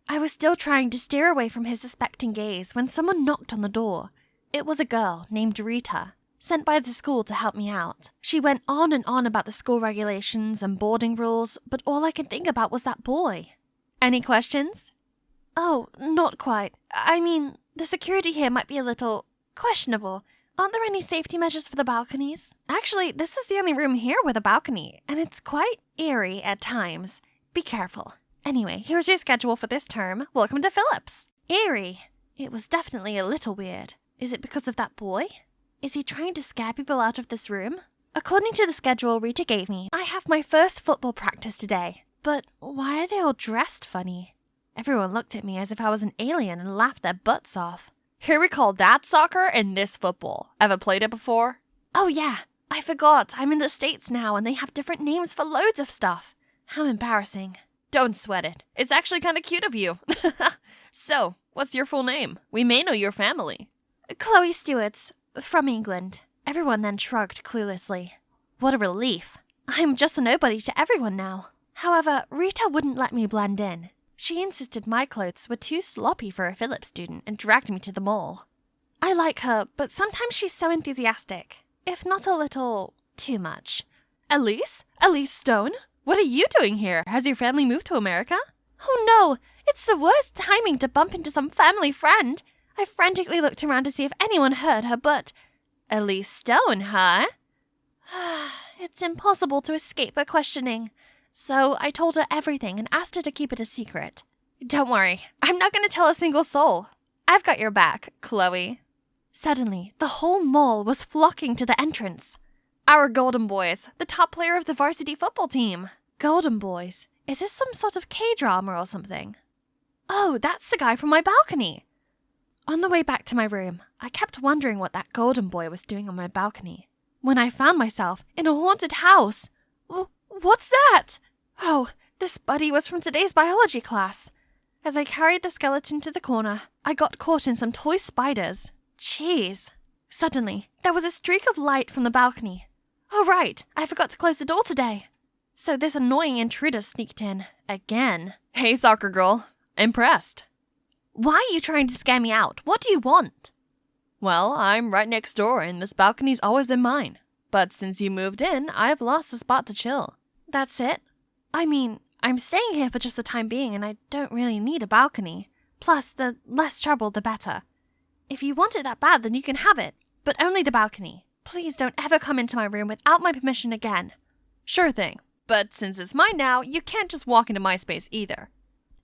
was still trying to steer away from his suspecting gaze when someone knocked on the door. It was a girl named Rita, sent by the school to help me out. She went on and on about the school regulations and boarding rules, but all I could think about was that boy. Any questions? Oh, not quite. I mean, the security here might be a little questionable. Aren't there any safety measures for the balconies? Actually, this is the only room here with a balcony, and it's quite eerie at times. Be careful. Anyway, here's your schedule for this term. Welcome to Phillips. Eerie. It was definitely a little weird. Is it because of that boy? Is he trying to scare people out of this room? According to the schedule Rita gave me, I have my first football practice today. But why are they all dressed funny? Everyone looked at me as if I was an alien and laughed their butts off. Here we call that soccer and this football. Ever played it before? Oh yeah, I forgot. I'm in the States now and they have different names for loads of stuff. How embarrassing. Don't sweat it. It's actually kind of cute of you. So, what's your full name? We may know your family. Chloe Stewart's, from England. Everyone then shrugged cluelessly. What a relief. I'm just a nobody to everyone now. However, Rita wouldn't let me blend in. She insisted my clothes were too sloppy for a Phillips student and dragged me to the mall. I like her, but sometimes she's so enthusiastic. If not a little too much. Elise? Elise Stone? What are you doing here? Has your family moved to America? Oh no, it's the worst timing to bump into some family friend. I frantically looked around to see if anyone heard her, but... Elise Stone, huh? It's impossible to escape her questioning. So I told her everything and asked her to keep it a secret. Don't worry, I'm not going to tell a single soul. I've got your back, Chloe. Suddenly, the whole mall was flocking to the entrance. Our Golden Boys, the top player of the varsity football team. Golden Boys? Is this some sort of K-drama or something? Oh, that's the guy from my balcony. On the way back to my room, I kept wondering what that Golden Boy was doing on my balcony. When I found myself in a haunted house. What's that? Oh, this buddy was from today's biology class. As I carried the skeleton to the corner, I got caught in some toy spiders. Jeez. Suddenly, there was a streak of light from the balcony. Oh right, I forgot to close the door today. So this annoying intruder sneaked in. Again. Hey, soccer girl. Impressed. Why are you trying to scare me out? What do you want? Well, I'm right next door and this balcony's always been mine. But since you moved in, I've lost the spot to chill. That's it? I mean, I'm staying here for just the time being and I don't really need a balcony. Plus, the less trouble, the better. If you want it that bad, then you can have it. But only the balcony. Please don't ever come into my room without my permission again. Sure thing. But since it's mine now, you can't just walk into my space either.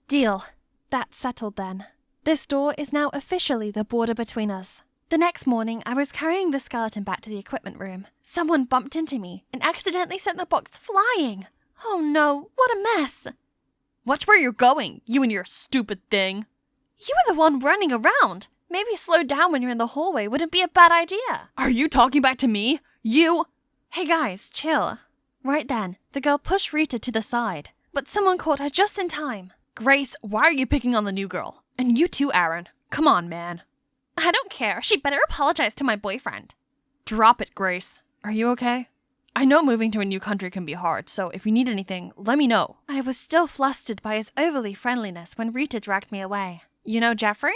Deal. That's settled then. This door is now officially the border between us. The next morning, I was carrying the skeleton back to the equipment room. Someone bumped into me and accidentally sent the box flying. Oh no, what a mess. Watch where you're going, you and your stupid thing. You were the one running around. Maybe slow down when you're in the hallway wouldn't be a bad idea. Are you talking back to me? You... Hey guys, chill. Right then, the girl pushed Rita to the side, but someone caught her just in time. Grace, why are you picking on the new girl? And you too, Aaron. Come on, man. I don't care. She better apologize to my boyfriend. Drop it, Grace. Are you okay? I know moving to a new country can be hard, so if you need anything, let me know. I was still flustered by his overly friendliness when Rita dragged me away. You know Jeffrey?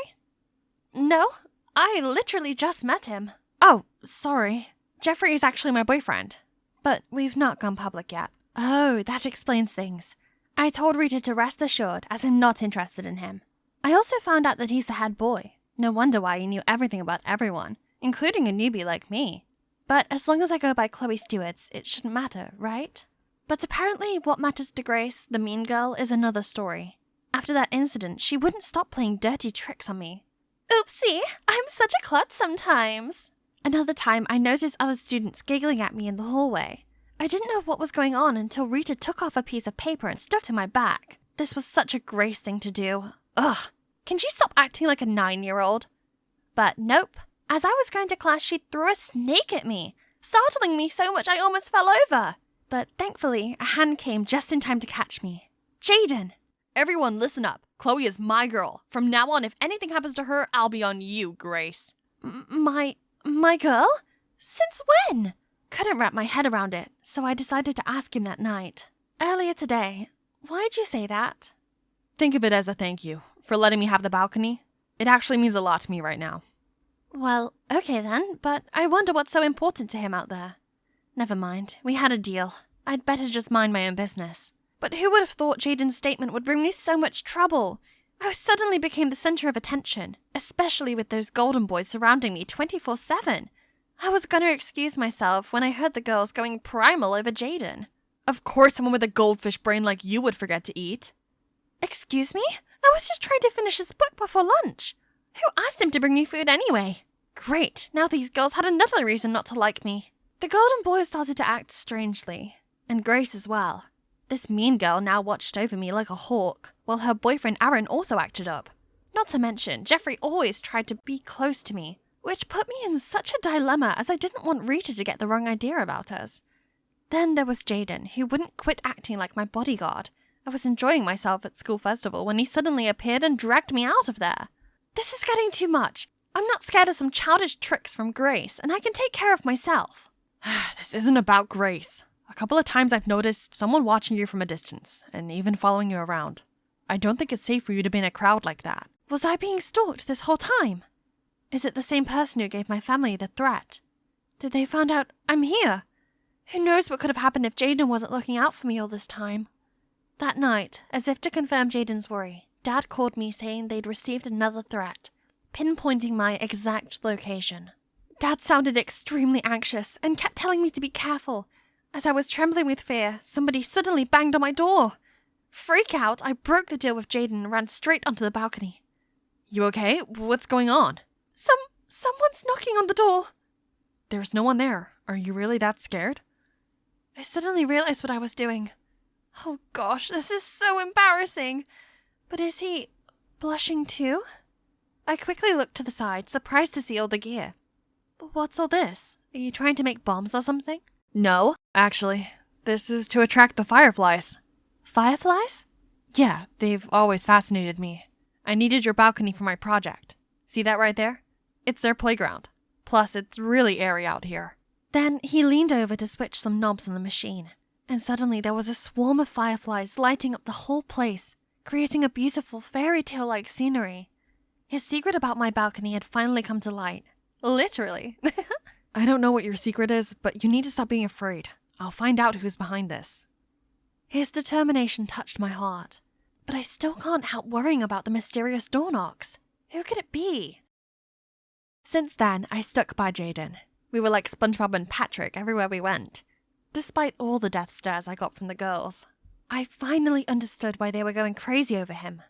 No, I literally just met him. Oh, sorry. Jeffrey is actually my boyfriend. But we've not gone public yet. Oh, that explains things. I told Rita to rest assured, as I'm not interested in him. I also found out that he's the head boy. No wonder why he knew everything about everyone, including a newbie like me. But as long as I go by Chloe Stewart's, it shouldn't matter, right? But apparently what matters to Grace, the mean girl, is another story. After that incident, she wouldn't stop playing dirty tricks on me. Oopsie, I'm such a klutz sometimes. Another time, I noticed other students giggling at me in the hallway. I didn't know what was going on until Rita took off a piece of paper and stuck to my back. This was such a Grace thing to do. Ugh, can she stop acting like a 9-year-old? But nope. As I was going to class, she threw a snake at me, startling me so much I almost fell over. But thankfully, a hand came just in time to catch me. Jaden! Everyone listen up. Chloe is my girl. From now on, if anything happens to her, I'll be on you, Grace. My girl? Since when? Couldn't wrap my head around it, so I decided to ask him that night. Earlier today. Why'd you say that? Think of it as a thank you for letting me have the balcony. It actually means a lot to me right now. Well, okay then, but I wonder what's so important to him out there. Never mind, we had a deal. I'd better just mind my own business. But who would have thought Jaden's statement would bring me so much trouble? I suddenly became the center of attention, especially with those golden boys surrounding me 24/7. I was gonna excuse myself when I heard the girls going primal over Jaden. Of course someone with a goldfish brain like you would forget to eat. Excuse me? I was just trying to finish this book before lunch. Who asked him to bring me food anyway? Great, now these girls had another reason not to like me. The golden boys started to act strangely, and Grace as well. This mean girl now watched over me like a hawk, while her boyfriend Aaron also acted up. Not to mention, Jeffrey always tried to be close to me, which put me in such a dilemma as I didn't want Rita to get the wrong idea about us. Then there was Jaden, who wouldn't quit acting like my bodyguard. I was enjoying myself at school festival when he suddenly appeared and dragged me out of there. This is getting too much. I'm not scared of some childish tricks from Grace, and I can take care of myself. This isn't about Grace. A couple of times I've noticed someone watching you from a distance, and even following you around. I don't think it's safe for you to be in a crowd like that. Was I being stalked this whole time? Is it the same person who gave my family the threat? Did they find out I'm here? Who knows what could have happened if Jaden wasn't looking out for me all this time? That night, as if to confirm Jaden's worry, Dad called me saying they'd received another threat, pinpointing my exact location. Dad sounded extremely anxious and kept telling me to be careful. As I was trembling with fear, somebody suddenly banged on my door. Freak out, I broke the deal with Jaden and ran straight onto the balcony. You okay? What's going on? Someone's knocking on the door. There's no one there. Are you really that scared? I suddenly realized what I was doing. Oh gosh, this is so embarrassing. But is he blushing too? I quickly looked to the side, surprised to see all the gear. What's all this? Are you trying to make bombs or something? No, actually. This is to attract the fireflies. Fireflies? Yeah, they've always fascinated me. I needed your balcony for my project. See that right there? It's their playground. Plus, it's really airy out here. Then he leaned over to switch some knobs on the machine, and suddenly there was a swarm of fireflies lighting up the whole place, creating a beautiful fairy tale-like scenery. His secret about my balcony had finally come to light. Literally. I don't know what your secret is, but you need to stop being afraid. I'll find out who's behind this. His determination touched my heart, but I still can't help worrying about the mysterious door knocks. Who could it be? Since then, I stuck by Jaden. We were like SpongeBob and Patrick everywhere we went. Despite all the death stares I got from the girls, I finally understood why they were going crazy over him.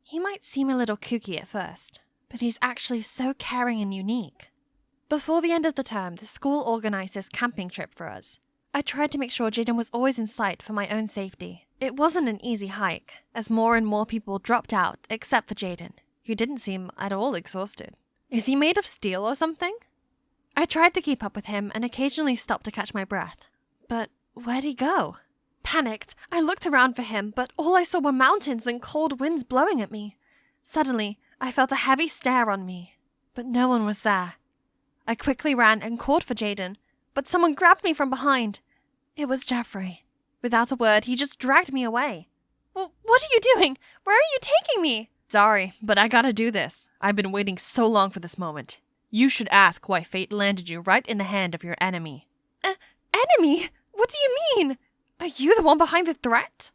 He might seem a little kooky at first, but he's actually so caring and unique. Before the end of the term, the school organized this camping trip for us. I tried to make sure Jaden was always in sight for my own safety. It wasn't an easy hike, as more and more people dropped out except for Jaden, who didn't seem at all exhausted. Is he made of steel or something? I tried to keep up with him and occasionally stopped to catch my breath. But where'd he go? Panicked, I looked around for him, but all I saw were mountains and cold winds blowing at me. Suddenly, I felt a heavy stare on me, but no one was there. I quickly ran and called for Jaden, but someone grabbed me from behind. It was Jeffrey. Without a word, he just dragged me away. Well, what are you doing? Where are you taking me? Sorry, but I gotta do this. I've been waiting so long for this moment. You should ask why fate landed you right in the hand of your enemy. Enemy? What do you mean? Are you the one behind the threat?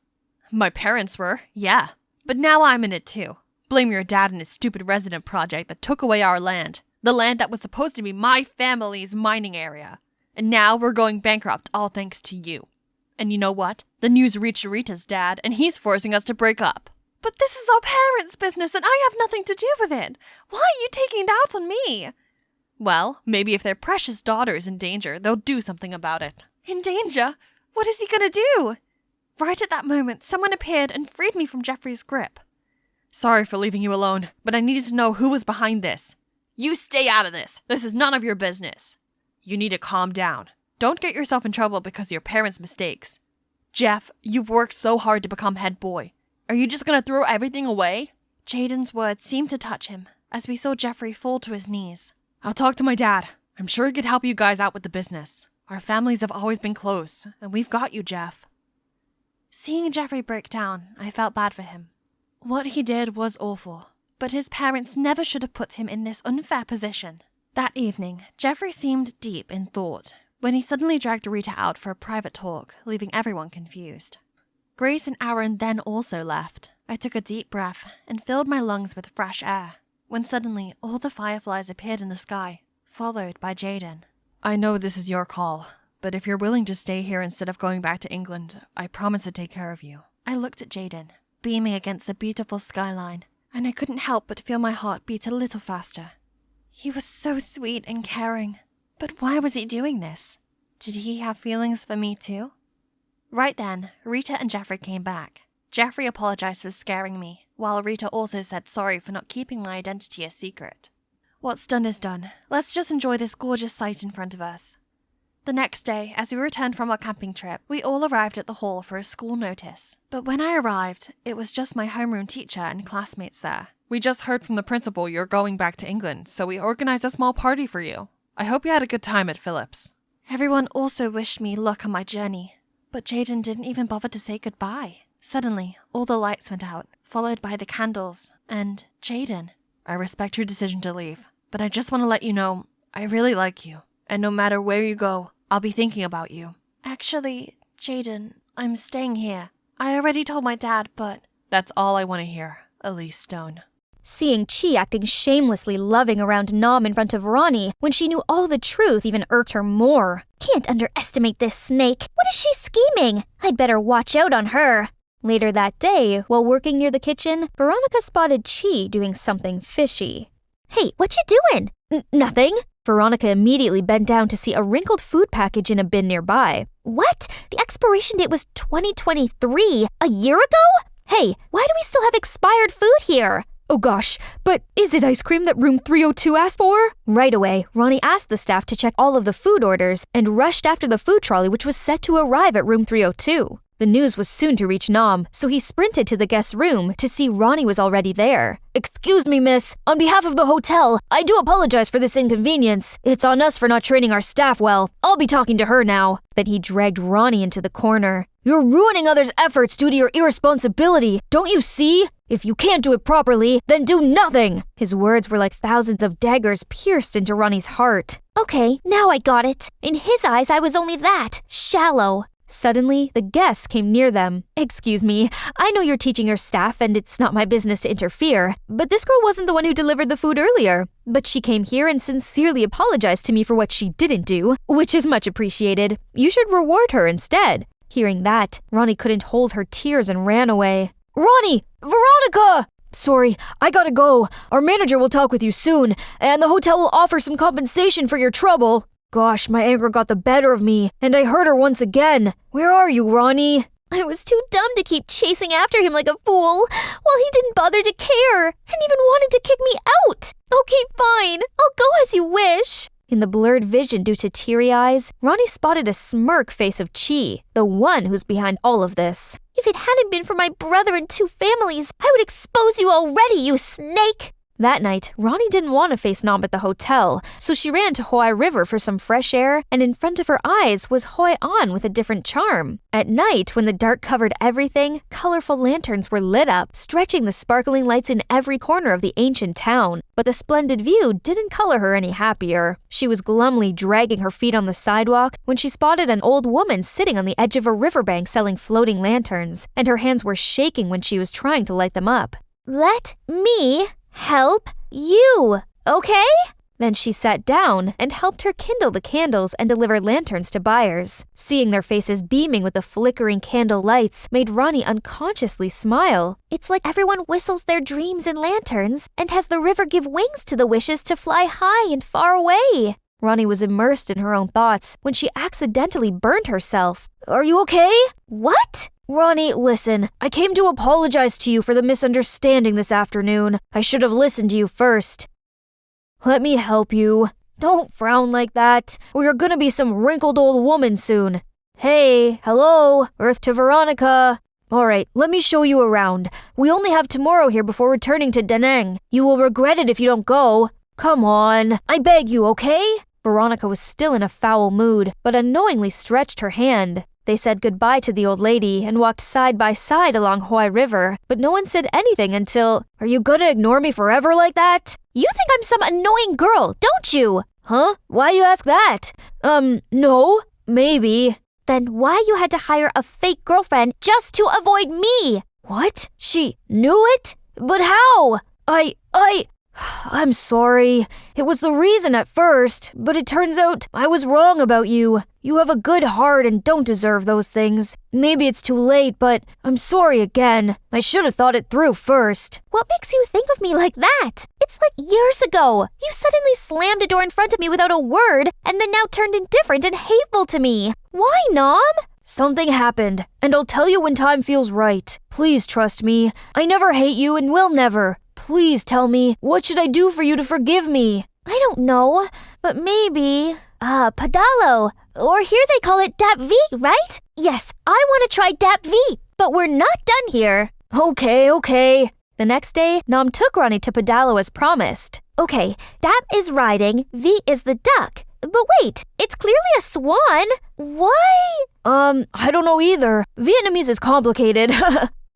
My parents were, yeah. But now I'm in it too. Blame your dad and his stupid resident project that took away our land. The land that was supposed to be my family's mining area. And now we're going bankrupt all thanks to you. And you know what? The news reached Rita's dad, and he's forcing us to break up. But this is our parents' business, and I have nothing to do with it. Why are you taking it out on me? Well, maybe if their precious daughter is in danger, they'll do something about it. In danger? What is he gonna do? Right at that moment, someone appeared and freed me from Jeffrey's grip. Sorry for leaving you alone, but I needed to know who was behind this. You stay out of this. This is none of your business. You need to calm down. Don't get yourself in trouble because of your parents' mistakes. Jeff, you've worked so hard to become head boy. Are you just gonna throw everything away? Jaden's words seemed to touch him as we saw Jeffrey fall to his knees. I'll talk to my dad. I'm sure he could help you guys out with the business. Our families have always been close, and we've got you, Jeff. Seeing Jeffrey break down, I felt bad for him. What he did was awful, but his parents never should have put him in this unfair position. That evening, Jeffrey seemed deep in thought when he suddenly dragged Rita out for a private talk, leaving everyone confused. Grace and Aaron then also left. I took a deep breath and filled my lungs with fresh air, when suddenly all the fireflies appeared in the sky, followed by Jaden. I know this is your call, but if you're willing to stay here instead of going back to England, I promise to take care of you. I looked at Jaden, beaming against the beautiful skyline, and I couldn't help but feel my heart beat a little faster. He was so sweet and caring, but why was he doing this? Did he have feelings for me too? Right then, Rita and Jeffrey came back. Jeffrey apologized for scaring me, while Rita also said sorry for not keeping my identity a secret. What's done is done. Let's just enjoy this gorgeous sight in front of us. The next day, as we returned from our camping trip, we all arrived at the hall for a school notice. But when I arrived, it was just my homeroom teacher and classmates there. We just heard from the principal you're going back to England, so we organized a small party for you. I hope you had a good time at Phillips. Everyone also wished me luck on my journey, but Jaden didn't even bother to say goodbye. Suddenly, all the lights went out, followed by the candles, and Jaden. I respect your decision to leave, but I just want to let you know, I really like you. And no matter where you go, I'll be thinking about you. Actually, Jaden, I'm staying here. I already told my dad, but... That's all I want to hear, Elise Stone. Seeing Chi acting shamelessly loving around Nom in front of Ronnie when she knew all the truth even irked her more. Can't underestimate this snake. What is she scheming? I'd better watch out on her. Later that day, while working near the kitchen, Veronica spotted Chi doing something fishy. Hey, what you doing? Nothing. Veronica immediately bent down to see a wrinkled food package in a bin nearby. What? The expiration date was 2023, a year ago? Hey, why do we still have expired food here? Oh gosh, but is it ice cream that room 302 asked for? Right away, Ronnie asked the staff to check all of the food orders and rushed after the food trolley which was set to arrive at room 302. The news was soon to reach Nom, so he sprinted to the guest's room to see Ronnie was already there. Excuse me, miss. On behalf of the hotel, I do apologize for this inconvenience. It's on us for not training our staff well. I'll be talking to her now. Then he dragged Ronnie into the corner. You're ruining others' efforts due to your irresponsibility. Don't you see? If you can't do it properly, then do nothing. His words were like thousands of daggers pierced into Ronnie's heart. Okay, now I got it. In his eyes, I was only that, shallow. Suddenly, the guests came near them. Excuse me, I know you're teaching your staff and it's not my business to interfere, but this girl wasn't the one who delivered the food earlier. But she came here and sincerely apologized to me for what she didn't do, which is much appreciated. You should reward her instead. Hearing that, Ronnie couldn't hold her tears and ran away. Ronnie! Veronica! Sorry, I gotta go. Our manager will talk with you soon, and the hotel will offer some compensation for your trouble. Gosh, my anger got the better of me, and I hurt her once again. Where are you, Ronnie? I was too dumb to keep chasing after him like a fool, while he didn't bother to care, and even wanted to kick me out. Okay, fine. I'll go as you wish. In the blurred vision due to teary eyes, Ronnie spotted a smirk face of Chi, the one who's behind all of this. If it hadn't been for my brother and 2 families, I would expose you already, you snake! That night, Ronnie didn't want to face Nom at the hotel, so she ran to Hoi River for some fresh air, and in front of her eyes was Hoi An with a different charm. At night, when the dark covered everything, colorful lanterns were lit up, stretching the sparkling lights in every corner of the ancient town. But the splendid view didn't color her any happier. She was glumly dragging her feet on the sidewalk when she spotted an old woman sitting on the edge of a riverbank selling floating lanterns, and her hands were shaking when she was trying to light them up. Let me help you, okay? Then she sat down and helped her kindle the candles and deliver lanterns to buyers. Seeing their faces beaming with the flickering candle lights made Ronnie unconsciously smile. It's like everyone whistles their dreams in lanterns and has the river give wings to the wishes to fly high and far away. Ronnie was immersed in her own thoughts when she accidentally burned herself. Are you okay? What? Ronnie, listen, I came to apologize to you for the misunderstanding this afternoon. I should have listened to you first. Let me help you. Don't frown like that, or you're gonna be some wrinkled old woman soon. Hey, hello, Earth to Veronica. Alright, let me show you around. We only have tomorrow here before returning to Da Nang. You will regret it if you don't go. Come on, I beg you, okay? Veronica was still in a foul mood, but unknowingly stretched her hand. They said goodbye to the old lady and walked side by side along Huai River, but no one said anything until, Are you gonna ignore me forever like that? You think I'm some annoying girl, don't you? Huh? Why you ask that? No, maybe. Then why you had to hire a fake girlfriend just to avoid me? What? She knew it? But how? I'm sorry. It was the reason at first, but it turns out I was wrong about you. You have a good heart and don't deserve those things. Maybe it's too late, but I'm sorry again. I should have thought it through first. What makes you think of me like that? It's like years ago. You suddenly slammed a door in front of me without a word, and then now turned indifferent and hateful to me. Why, Nom? Something happened, and I'll tell you when time feels right. Please trust me. I never hate you and will never. Please tell me, what should I do for you to forgive me? I don't know, but maybe... Padalo. Or here they call it Dap V, right? Yes, I want to try Dap V, but we're not done here. Okay. The next day, Nom took Ronnie to Padalo as promised. Okay, Dap is riding, V is the duck. But wait, it's clearly a swan. Why? I don't know either. Vietnamese is complicated.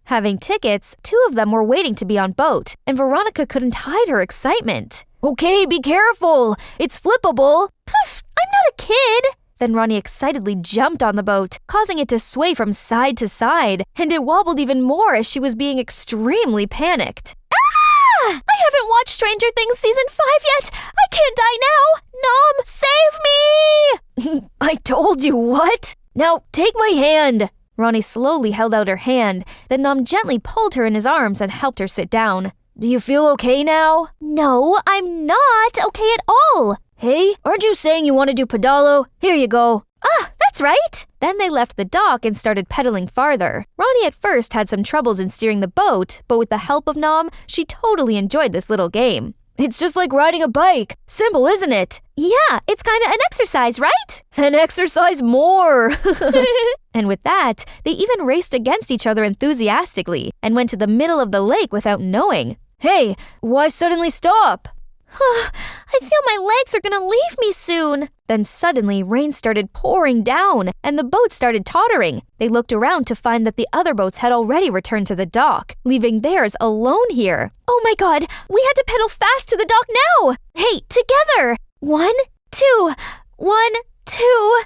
Having tickets, 2 of them were waiting to be on boat, and Veronica couldn't hide her excitement. Okay, be careful. It's flippable. Poof, I'm not a kid. Then Ronnie excitedly jumped on the boat, causing it to sway from side to side, and it wobbled even more as she was being extremely panicked. Ah! I haven't watched Stranger Things Season 5 yet. I can't die now. Nom, save me! I told you, what? Now, take my hand. Ronnie slowly held out her hand, then Nom gently pulled her in his arms and helped her sit down. Do you feel okay now? No, I'm not okay at all. Hey, aren't you saying you want to do Padalo? Here you go. Ah, that's right. Then they left the dock and started pedaling farther. Ronnie at first had some troubles in steering the boat, but with the help of Nom, she totally enjoyed this little game. It's just like riding a bike. Simple, isn't it? Yeah, it's kind of an exercise, right? Then exercise more. And with that, they even raced against each other enthusiastically and went to the middle of the lake without knowing. Hey, why suddenly stop? I feel my legs are gonna leave me soon. Then suddenly, rain started pouring down, and the boat started tottering. They looked around to find that the other boats had already returned to the dock, leaving theirs alone here. Oh my god, we had to pedal fast to the dock now! Hey, together! 1, 2, 1, 2.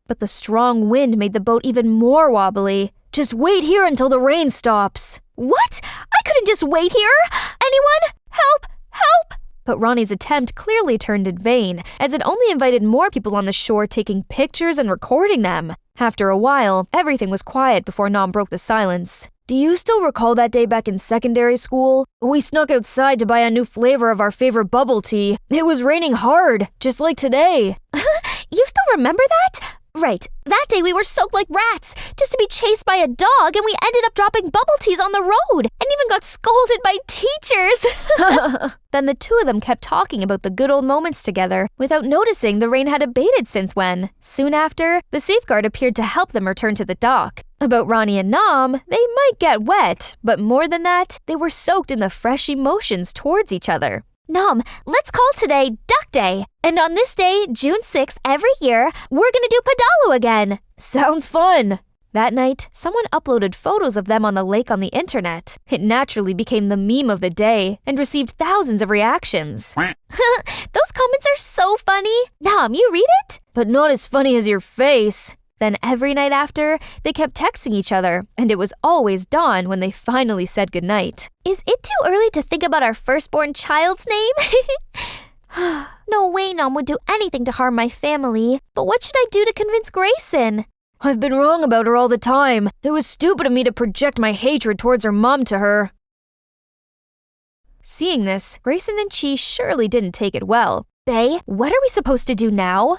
But the strong wind made the boat even more wobbly. Just wait here until the rain stops. What? I couldn't just wait here! Anyone? Help! Help! But Ronnie's attempt clearly turned in vain, as it only invited more people on the shore taking pictures and recording them. After a while, everything was quiet before Nom broke the silence. Do you still recall that day back in secondary school? We snuck outside to buy a new flavor of our favorite bubble tea. It was raining hard, just like today. You still remember that? Right, that day we were soaked like rats, just to be chased by a dog, and we ended up dropping bubble teas on the road, and even got scolded by teachers. Then the 2 of them kept talking about the good old moments together, without noticing the rain had abated since when. Soon after, the safeguard appeared to help them return to the dock. About Ronnie and Nom, they might get wet, but more than that, they were soaked in the fresh emotions towards each other. Nom, let's call today Duck Day. And on this day, June 6th, every year, we're gonna do Padalo again. Sounds fun. That night, someone uploaded photos of them on the lake on the internet. It naturally became the meme of the day and received thousands of reactions. Those comments are so funny. Nom, you read it? But not as funny as your face. Then every night after, they kept texting each other, and it was always dawn when they finally said goodnight. Is it too early to think about our firstborn child's name? No way Nom would do anything to harm my family. But what should I do to convince Grayson? I've been wrong about her all the time. It was stupid of me to project my hatred towards her mom to her. Seeing this, Grayson and Chi surely didn't take it well. Bae, what are we supposed to do now?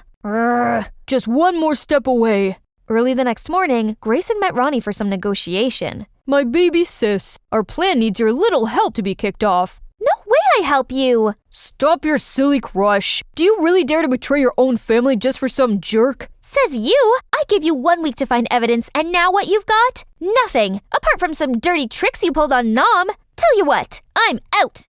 Just one more step away. Early the next morning, Grayson met Ronnie for some negotiation. My baby sis, our plan needs your little help to be kicked off. No I help you? Stop your silly crush. Do you really dare to betray your own family just for some jerk? Says you. I gave you 1 week to find evidence, and now what you've got? Nothing, apart from some dirty tricks you pulled on Nom. Tell you what, I'm out.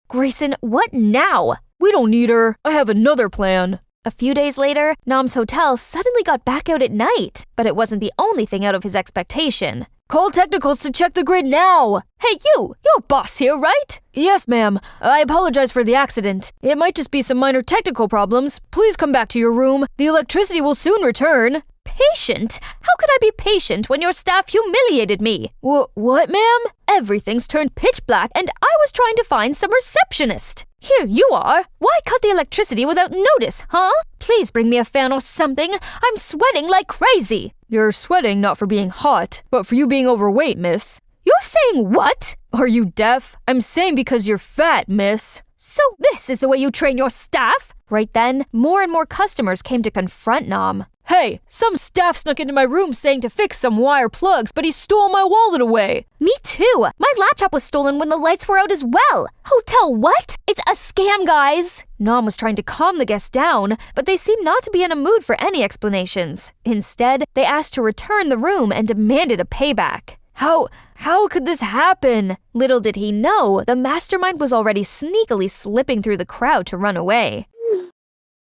Grayson, what now? We don't need her. I have another plan. A few days later, Nom's hotel suddenly got back out at night, but it wasn't the only thing out of his expectation. Call technicals to check the grid now. Hey you, you're boss here, right? Yes, ma'am. I apologize for the accident. It might just be some minor technical problems. Please come back to your room. The electricity will soon return. Patient? How could I be patient when your staff humiliated me? What, ma'am? Everything's turned pitch black and I was trying to find some receptionist. Here you are. Why cut the electricity without notice, huh? Please bring me a fan or something. I'm sweating like crazy. You're sweating not for being hot, but for you being overweight, miss. You're saying what? Are you deaf? I'm saying because you're fat, miss. So this is the way you train your staff? Right then, more and more customers came to confront Nom. Hey, some staff snuck into my room saying to fix some wire plugs, but he stole my wallet away. Me too. My laptop was stolen when the lights were out as well. Hotel what? It's a scam, guys. Nom was trying to calm the guests down, but they seemed not to be in a mood for any explanations. Instead, they asked to return the room and demanded a payback. How could this happen? Little did he know, the mastermind was already sneakily slipping through the crowd to run away.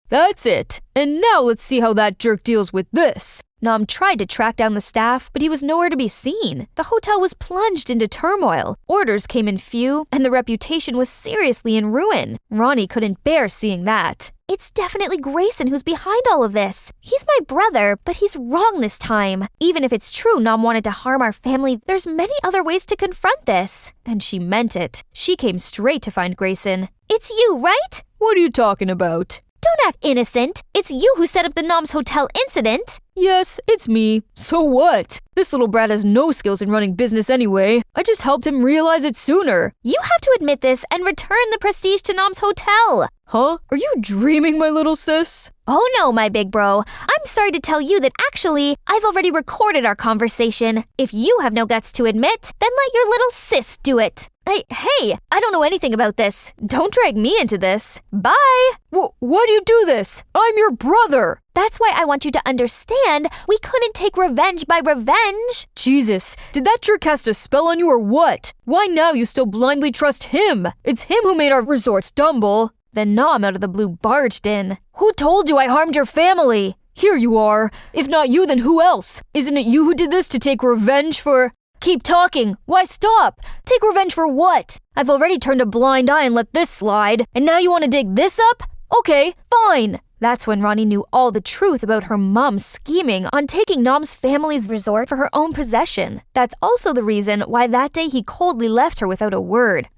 That's it. And now let's see how that jerk deals with this. Nom tried to track down the staff, but he was nowhere to be seen. The hotel was plunged into turmoil. Orders came in few, and the reputation was seriously in ruin. Ronnie couldn't bear seeing that. It's definitely Grayson who's behind all of this. He's my brother, but he's wrong this time. Even if it's true Nom wanted to harm our family, there's many other ways to confront this. And she meant it. She came straight to find Grayson. It's you, right? What are you talking about? Don't act innocent. It's you who set up the Nom's hotel incident. Yes, it's me. So what? This little brat has no skills in running business anyway. I just helped him realize it sooner. You have to admit this and return the prestige to Nom's hotel. Huh? Are you dreaming, my little sis? Oh no, my big bro. I'm sorry to tell you that actually, I've already recorded our conversation. If you have no guts to admit, then let your little sis do it. Hey, I don't know anything about this. Don't drag me into this. Bye. Why do you do this? I'm your brother. That's why I want you to understand we couldn't take revenge by revenge. Jesus, did that jerk cast a spell on you or what? Why now you still blindly trust him? It's him who made our resort stumble. Then Nom out of the blue barged in. Who told you I harmed your family? Here you are. If not you, then who else? Isn't it you who did this to take revenge for... Keep talking. Why stop? Take revenge for what? I've already turned a blind eye and let this slide, and now you want to dig this up? Okay, fine. That's when Ronnie knew all the truth about her mom scheming on taking Nom's family's resort for her own possession. That's also the reason why that day he coldly left her without a word.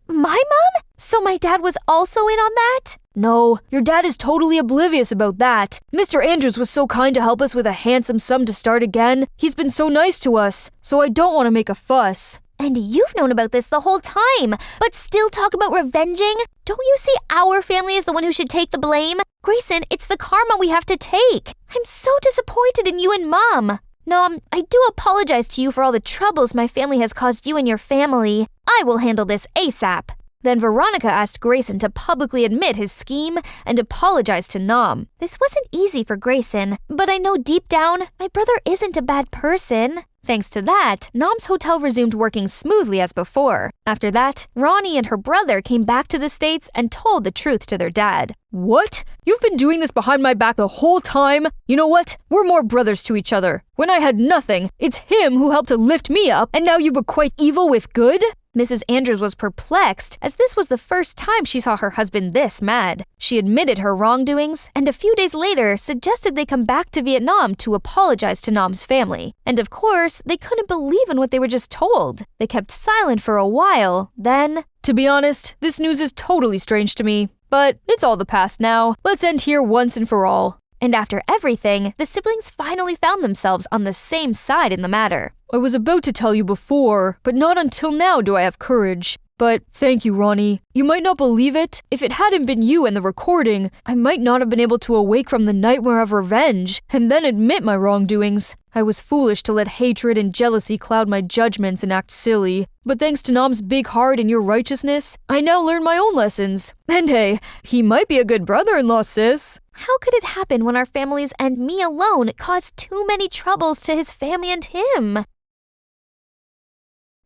My mom? So my dad was also in on that? No, your dad is totally oblivious about that. Mr. Andrews was so kind to help us with a handsome sum to start again. He's been so nice to us, so I don't want to make a fuss. And you've known about this the whole time, but still talk about revenging? Don't you see our family is the one who should take the blame? Grayson, it's the karma we have to take. I'm so disappointed in you and Mom. Nom, I do apologize to you for all the troubles my family has caused you and your family. I will handle this ASAP. Then Veronica asked Grayson to publicly admit his scheme and apologize to Nom. This wasn't easy for Grayson, but I know deep down, my brother isn't a bad person. Thanks to that, Nom's hotel resumed working smoothly as before. After that, Ronnie and her brother came back to the States and told the truth to their dad. What? You've been doing this behind my back the whole time? You know what? We're more brothers to each other. When I had nothing, it's him who helped to lift me up, and now you equate evil with good? Mrs. Andrews was perplexed, as this was the first time she saw her husband this mad. She admitted her wrongdoings, and a few days later suggested they come back to Vietnam to apologize to Nom's family. And of course, they couldn't believe in what they were just told. They kept silent for a while, then... To be honest, this news is totally strange to me. But it's all the past now. Let's end here once and for all. And after everything, the siblings finally found themselves on the same side in the matter. I was about to tell you before, but not until now do I have courage. But thank you, Ronnie. You might not believe it. If it hadn't been you and the recording, I might not have been able to awake from the nightmare of revenge and then admit my wrongdoings. I was foolish to let hatred and jealousy cloud my judgments and act silly. But thanks to Nom's big heart and your righteousness, I now learn my own lessons. And hey, he might be a good brother-in-law, sis. How could it happen when our families and me alone caused too many troubles to his family and him?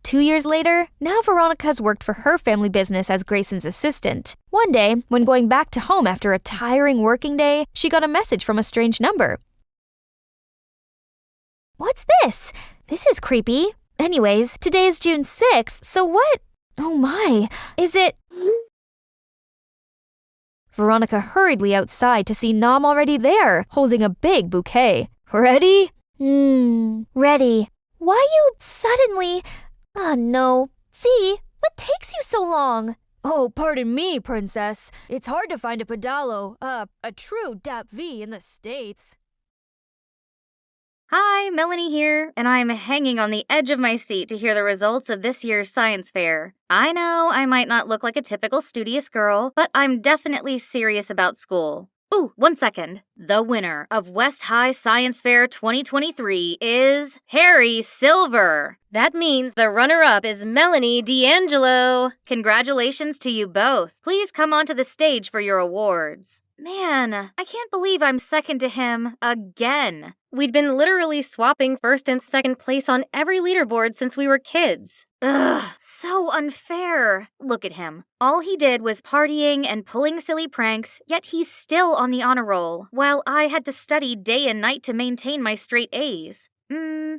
2 years later, now Veronica's worked for her family business as Grayson's assistant. One day, when going back to home after a tiring working day, she got a message from a strange number. What's this? This is creepy. Anyways, today is June 6th, so what? Oh my, is it... Veronica hurriedly outside to see Nom already there, holding a big bouquet. Ready? Ready. Why you suddenly... Oh no. See, what takes you so long? Oh, pardon me, princess. It's hard to find a pedalo, a true DAP V in the States. Hi, Melanie here, and I'm hanging on the edge of my seat to hear the results of this year's science fair. I know I might not look like a typical studious girl, but I'm definitely serious about school. Ooh, 1 second. The winner of West High Science Fair 2023 is Harry Silver. That means the runner-up is Melanie D'Angelo. Congratulations to you both. Please come onto the stage for your awards. Man, I can't believe I'm second to him again. We'd been literally swapping first and second place on every leaderboard since we were kids. Ugh, so unfair. Look at him. All he did was partying and pulling silly pranks, yet he's still on the honor roll, while I had to study day and night to maintain my straight A's.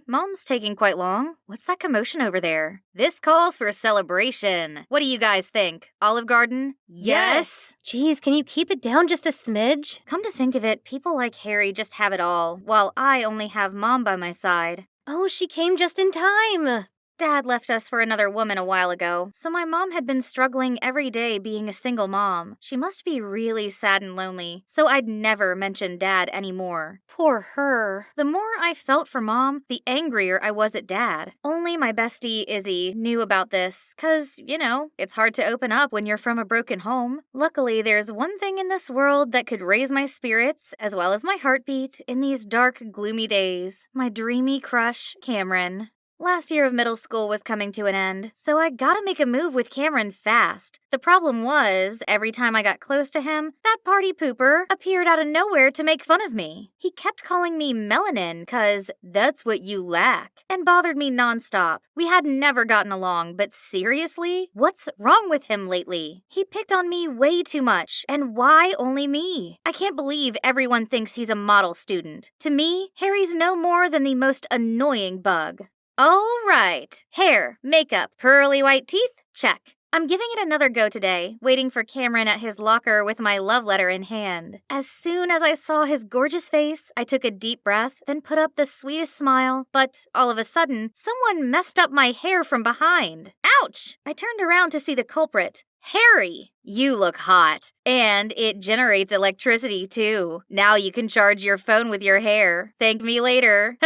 Mom's taking quite long. What's that commotion over there? This calls for celebration. What do you guys think? Olive Garden? Yes! Geez, can you keep it down just a smidge? Come to think of it, people like Harry just have it all, while I only have Mom by my side. Oh, she came just in time! Dad left us for another woman a while ago, so my mom had been struggling every day being a single mom. She must be really sad and lonely, so I'd never mention Dad anymore. Poor her. The more I felt for Mom, the angrier I was at Dad. Only my bestie, Izzy, knew about this, 'cause, you know, it's hard to open up when you're from a broken home. Luckily, there's one thing in this world that could raise my spirits, as well as my heartbeat, in these dark, gloomy days. My dreamy crush, Cameron. Last year of middle school was coming to an end, so I gotta make a move with Cameron fast. The problem was, every time I got close to him, that party pooper appeared out of nowhere to make fun of me. He kept calling me melanin, 'cause that's what you lack, and bothered me nonstop. We had never gotten along, but seriously? What's wrong with him lately? He picked on me way too much, and why only me? I can't believe everyone thinks he's a model student. To me, Harry's no more than the most annoying bug. All right. Hair, makeup, pearly white teeth, check. I'm giving it another go today, waiting for Cameron at his locker with my love letter in hand. As soon as I saw his gorgeous face, I took a deep breath, then put up the sweetest smile, but all of a sudden, someone messed up my hair from behind. Ouch! I turned around to see the culprit. Harry, you look hot. And it generates electricity, too. Now you can charge your phone with your hair. Thank me later.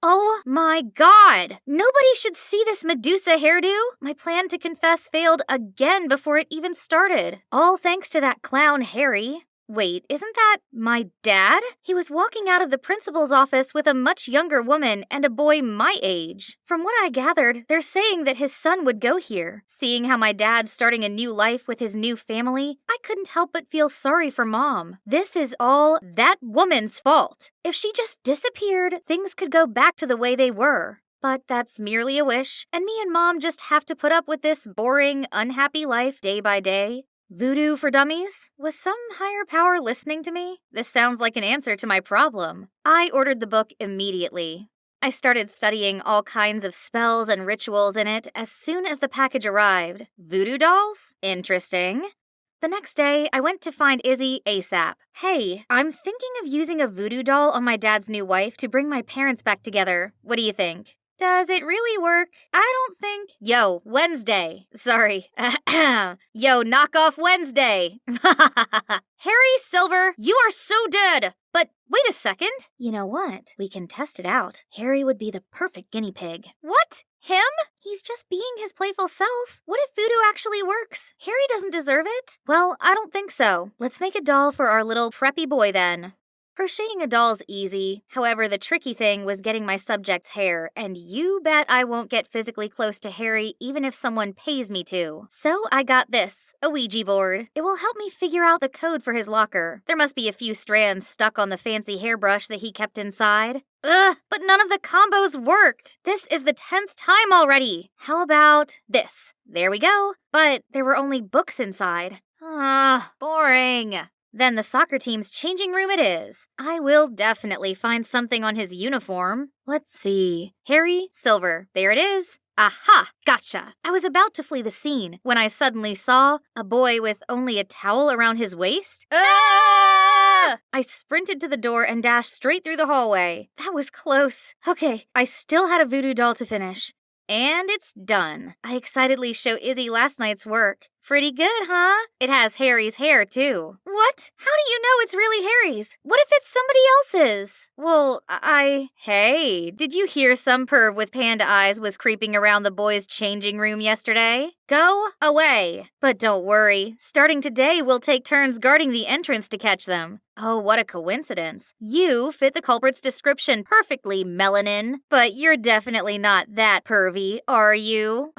Oh my god! Nobody should see this Medusa hairdo! My plan to confess failed again before it even started. All thanks to that clown Harry. Wait, isn't that my dad? He was walking out of the principal's office with a much younger woman and a boy my age. From what I gathered, they're saying that his son would go here. Seeing how my dad's starting a new life with his new family, I couldn't help but feel sorry for Mom. This is all that woman's fault. If she just disappeared, things could go back to the way they were. But that's merely a wish, and me and Mom just have to put up with this boring, unhappy life day by day. Voodoo for dummies? Was some higher power listening to me? This sounds like an answer to my problem. I ordered the book immediately. I started studying all kinds of spells and rituals in it as soon as the package arrived. Voodoo dolls? Interesting. The next day, I went to find Izzy ASAP. Hey, I'm thinking of using a voodoo doll on my dad's new wife to bring my parents back together. What do you think? Does it really work? I don't think. Yo, Wednesday. Sorry. Yo, knock off Wednesday. Harry Silver, you are so dead. But Wait a second. You know what? We can test it out. Harry would be the perfect guinea pig. What? Him? He's just being his playful self. What if voodoo actually works? Harry doesn't deserve it. Well, I don't think so. Let's make a doll for our little preppy boy then. Crocheting a doll's easy. However, the tricky thing was getting my subject's hair, and you bet I won't get physically close to Harry even if someone pays me to. So I got this, a Ouija board. It will help me figure out the code for his locker. There must be a few strands stuck on the fancy hairbrush that he kept inside. Ugh, but none of the combos worked. This is the 10th time already. How about this? There we go. But there were only books inside. Boring. Then the soccer team's changing room it is. I will definitely find something on his uniform. Let's see. Harry, silver. There it is. Aha! Gotcha! I was about to flee the scene when I suddenly saw a boy with only a towel around his waist. Ah! I sprinted to the door and dashed straight through the hallway. That was close. Okay, I still had a voodoo doll to finish. And it's done. I excitedly show Izzy last night's work. Pretty good, huh? It has Harry's hair, too. What? How do you know it's really Harry's? What if it's somebody else's? Well, Hey, did you hear some perv with panda eyes was creeping around the boys' changing room yesterday? Go away. But don't worry. Starting today, we'll take turns guarding the entrance to catch them. Oh, what a coincidence. You fit the culprit's description perfectly, Melanin. But you're definitely not that pervy, are you?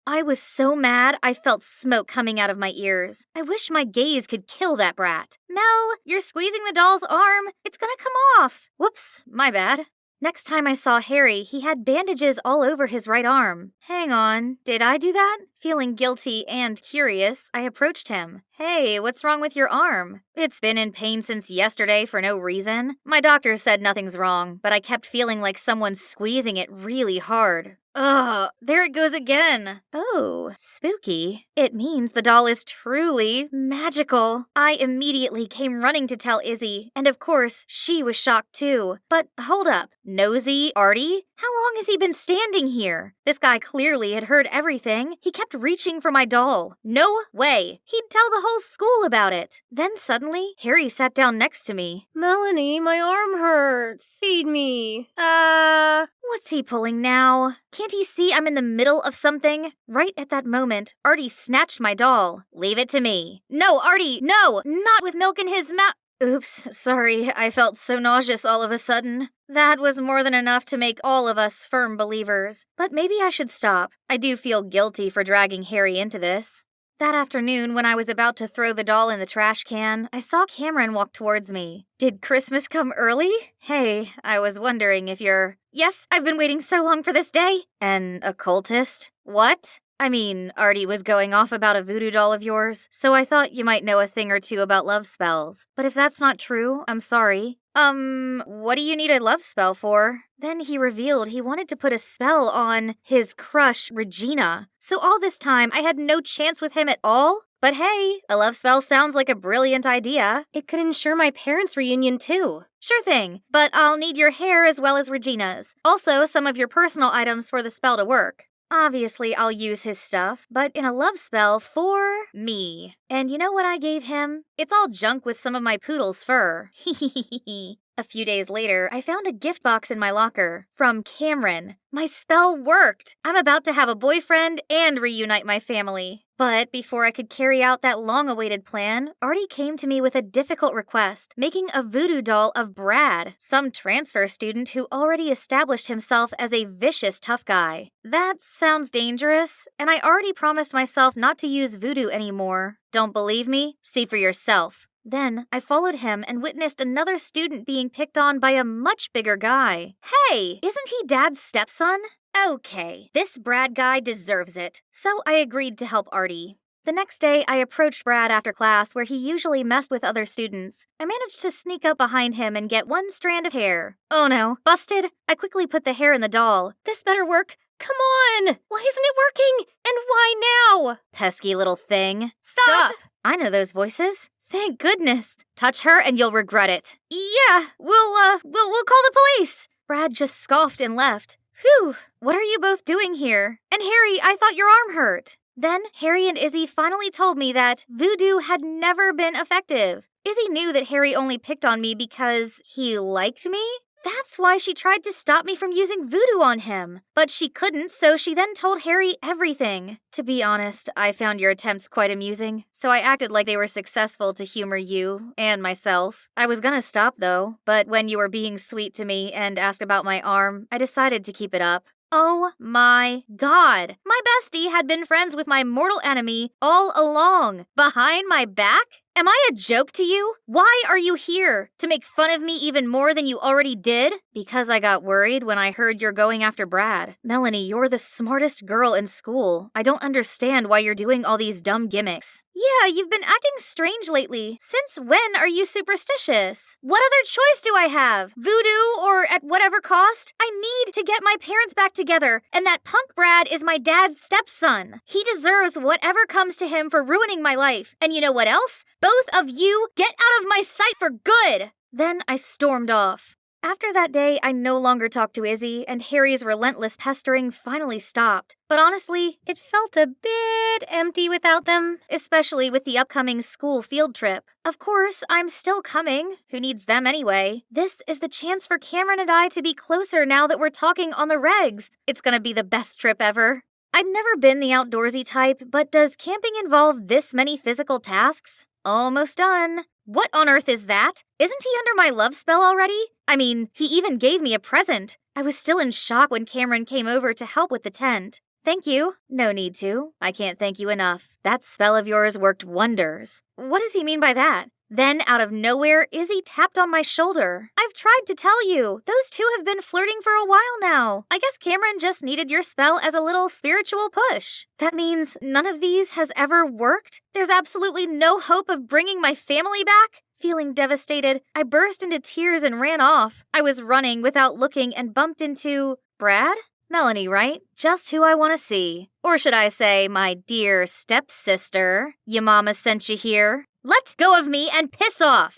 I was so mad I felt smoke coming out of my ears. I wish my gaze could kill that brat. Mel, you're squeezing the doll's arm. It's gonna come off. Whoops, my bad. Next time I saw Harry, he had bandages all over his right arm. Hang on, did I do that? Feeling guilty and curious, I approached him. Hey, what's wrong with your arm? It's been in pain since yesterday for no reason. My doctor said nothing's wrong, but I kept feeling like someone's squeezing it really hard. Ugh, there it goes again. Oh, spooky. It means the doll is truly magical. I immediately came running to tell Izzy, and of course, she was shocked too. But hold up, nosy Artie? How long has he been standing here? This guy clearly had heard everything. He kept reaching for my doll. No way. He'd tell the whole school about it. Then suddenly, Harry sat down next to me. Melanie, my arm hurts. Feed me. What's he pulling now? Can't he see I'm in the middle of something? Right at that moment, Artie snatched my doll. Leave it to me. No, Artie, no! Not with milk in his mouth. Oops, sorry, I felt so nauseous all of a sudden. That was more than enough to make all of us firm believers. But maybe I should stop. I do feel guilty for dragging Harry into this. That afternoon, when I was about to throw the doll in the trash can, I saw Cameron walk towards me. Did Christmas come early? Hey, I was wondering if you're... Yes, I've been waiting so long for this day. An occultist? What? I mean, Artie was going off about a voodoo doll of yours, so I thought you might know a thing or two about love spells. But if that's not true, I'm sorry. What do you need a love spell for? Then he revealed he wanted to put a spell on his crush, Regina. So all this time, I had no chance with him at all? But hey, a love spell sounds like a brilliant idea. It could ensure my parents' reunion too. Sure thing, but I'll need your hair as well as Regina's. Also, some of your personal items for the spell to work. Obviously, I'll use his stuff, but in a love spell for me. And you know what I gave him? It's all junk with some of my poodle's fur. Hehehehe. A few days later, I found a gift box in my locker from Cameron. My spell worked. I'm about to have a boyfriend and reunite my family. But before I could carry out that long-awaited plan, Artie came to me with a difficult request, making a voodoo doll of Brad, some transfer student who already established himself as a vicious tough guy. That sounds dangerous, and I already promised myself not to use voodoo anymore. Don't believe me? See for yourself. Then I followed him and witnessed another student being picked on by a much bigger guy. Hey, isn't he Dad's stepson? Okay, this Brad guy deserves it. So I agreed to help Artie. The next day, I approached Brad after class where he usually messed with other students. I managed to sneak up behind him and get one strand of hair. Oh no, busted! I quickly put the hair in the doll. This better work. Come on! Why isn't it working? And why now? Pesky little thing. Stop! I know those voices. Thank goodness. Touch her and you'll regret it. Yeah, we'll call the police. Brad just scoffed and left. Phew, what are you both doing here? And Harry, I thought your arm hurt. Then Harry and Izzy finally told me that voodoo had never been effective. Izzy knew that Harry only picked on me because he liked me? That's why she tried to stop me from using voodoo on him. But she couldn't, so she then told Harry everything. To be honest, I found your attempts quite amusing, so I acted like they were successful to humor you and myself. I was gonna stop though, but when you were being sweet to me and asked about my arm, I decided to keep it up. Oh my god! My bestie had been friends with my mortal enemy all along. Behind my back? Am I a joke to you? Why are you here? To make fun of me even more than you already did? Because I got worried when I heard you're going after Brad. Melanie, you're the smartest girl in school. I don't understand why you're doing all these dumb gimmicks. Yeah, you've been acting strange lately. Since when are you superstitious? What other choice do I have? Voodoo or at whatever cost? I need to get my parents back together, and that punk Brad is my dad's stepson. He deserves whatever comes to him for ruining my life. And you know what else? Both of you, get out of my sight for good! Then I stormed off. After that day, I no longer talked to Izzy, and Harry's relentless pestering finally stopped. But honestly, it felt a bit empty without them, especially with the upcoming school field trip. Of course, I'm still coming. Who needs them anyway? This is the chance for Cameron and I to be closer now that we're talking on the regs. It's gonna be the best trip ever. I'd never been the outdoorsy type, but does camping involve this many physical tasks? Almost done. What on earth is that? Isn't he under my love spell already? I mean, he even gave me a present. I was still in shock when Cameron came over to help with the tent. Thank you. No need to. I can't thank you enough. That spell of yours worked wonders. What does he mean by that? Then, out of nowhere, Izzy tapped on my shoulder. I've tried to tell you. Those two have been flirting for a while now. I guess Cameron just needed your spell as a little spiritual push. That means none of these has ever worked? There's absolutely no hope of bringing my family back? Feeling devastated, I burst into tears and ran off. I was running without looking and bumped into... Brad? Melanie, right? Just who I want to see. Or should I say, my dear stepsister. Your mama sent you here. Let go of me and piss off!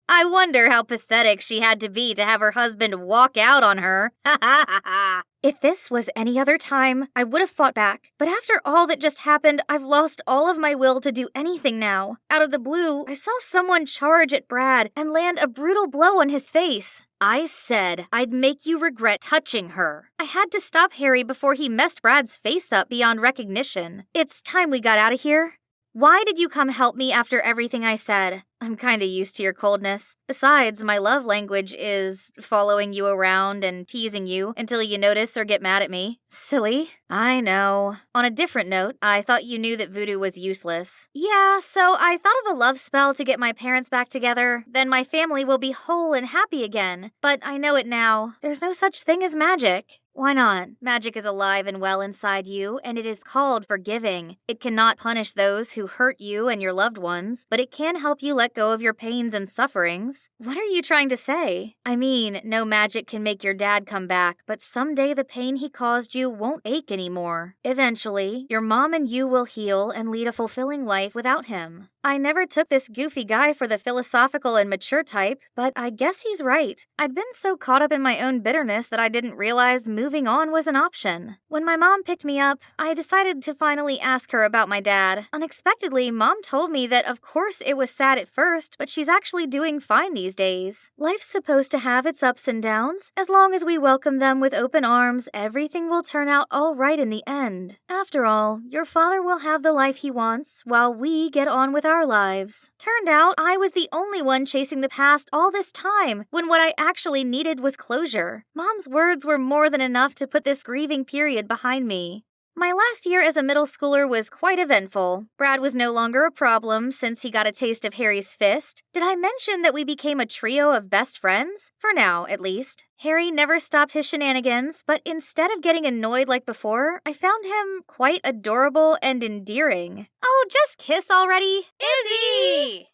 I wonder how pathetic she had to be to have her husband walk out on her. If this was any other time, I would have fought back. But after all that just happened, I've lost all of my will to do anything now. Out of the blue, I saw someone charge at Brad and land a brutal blow on his face. I said I'd make you regret touching her. I had to stop Harry before he messed Brad's face up beyond recognition. It's time we got out of here. Why did you come help me after everything I said? I'm kinda used to your coldness. Besides, my love language is following you around and teasing you until you notice or get mad at me. Silly. I know. On a different note, I thought you knew that voodoo was useless. Yeah, so I thought of a love spell to get my parents back together. Then my family will be whole and happy again. But I know it now. There's no such thing as magic. Why not? Magic is alive and well inside you, and it is called forgiving. It cannot punish those who hurt you and your loved ones, but it can help you let go of your pains and sufferings. What are you trying to say? I mean, no magic can make your dad come back, but someday the pain he caused you won't ache anymore. Eventually, your mom and you will heal and lead a fulfilling life without him. I never took this goofy guy for the philosophical and mature type, but I guess he's right. I'd been so caught up in my own bitterness that I didn't realize moving on was an option. When my mom picked me up, I decided to finally ask her about my dad. Unexpectedly, Mom told me that of course it was sad at first, but she's actually doing fine these days. Life's supposed to have its ups and downs. As long as we welcome them with open arms, everything will turn out all right in the end. After all, your father will have the life he wants, while we get on with our lives. Turned out I was the only one chasing the past all this time, when what I actually needed was closure. Mom's words were more than enough to put this grieving period behind me. My last year as a middle schooler was quite eventful. Brad was no longer a problem since he got a taste of Harry's fist. Did I mention that we became a trio of best friends? For now, at least. Harry never stopped his shenanigans, but instead of getting annoyed like before, I found him quite adorable and endearing. Oh, just kiss already. Izzy!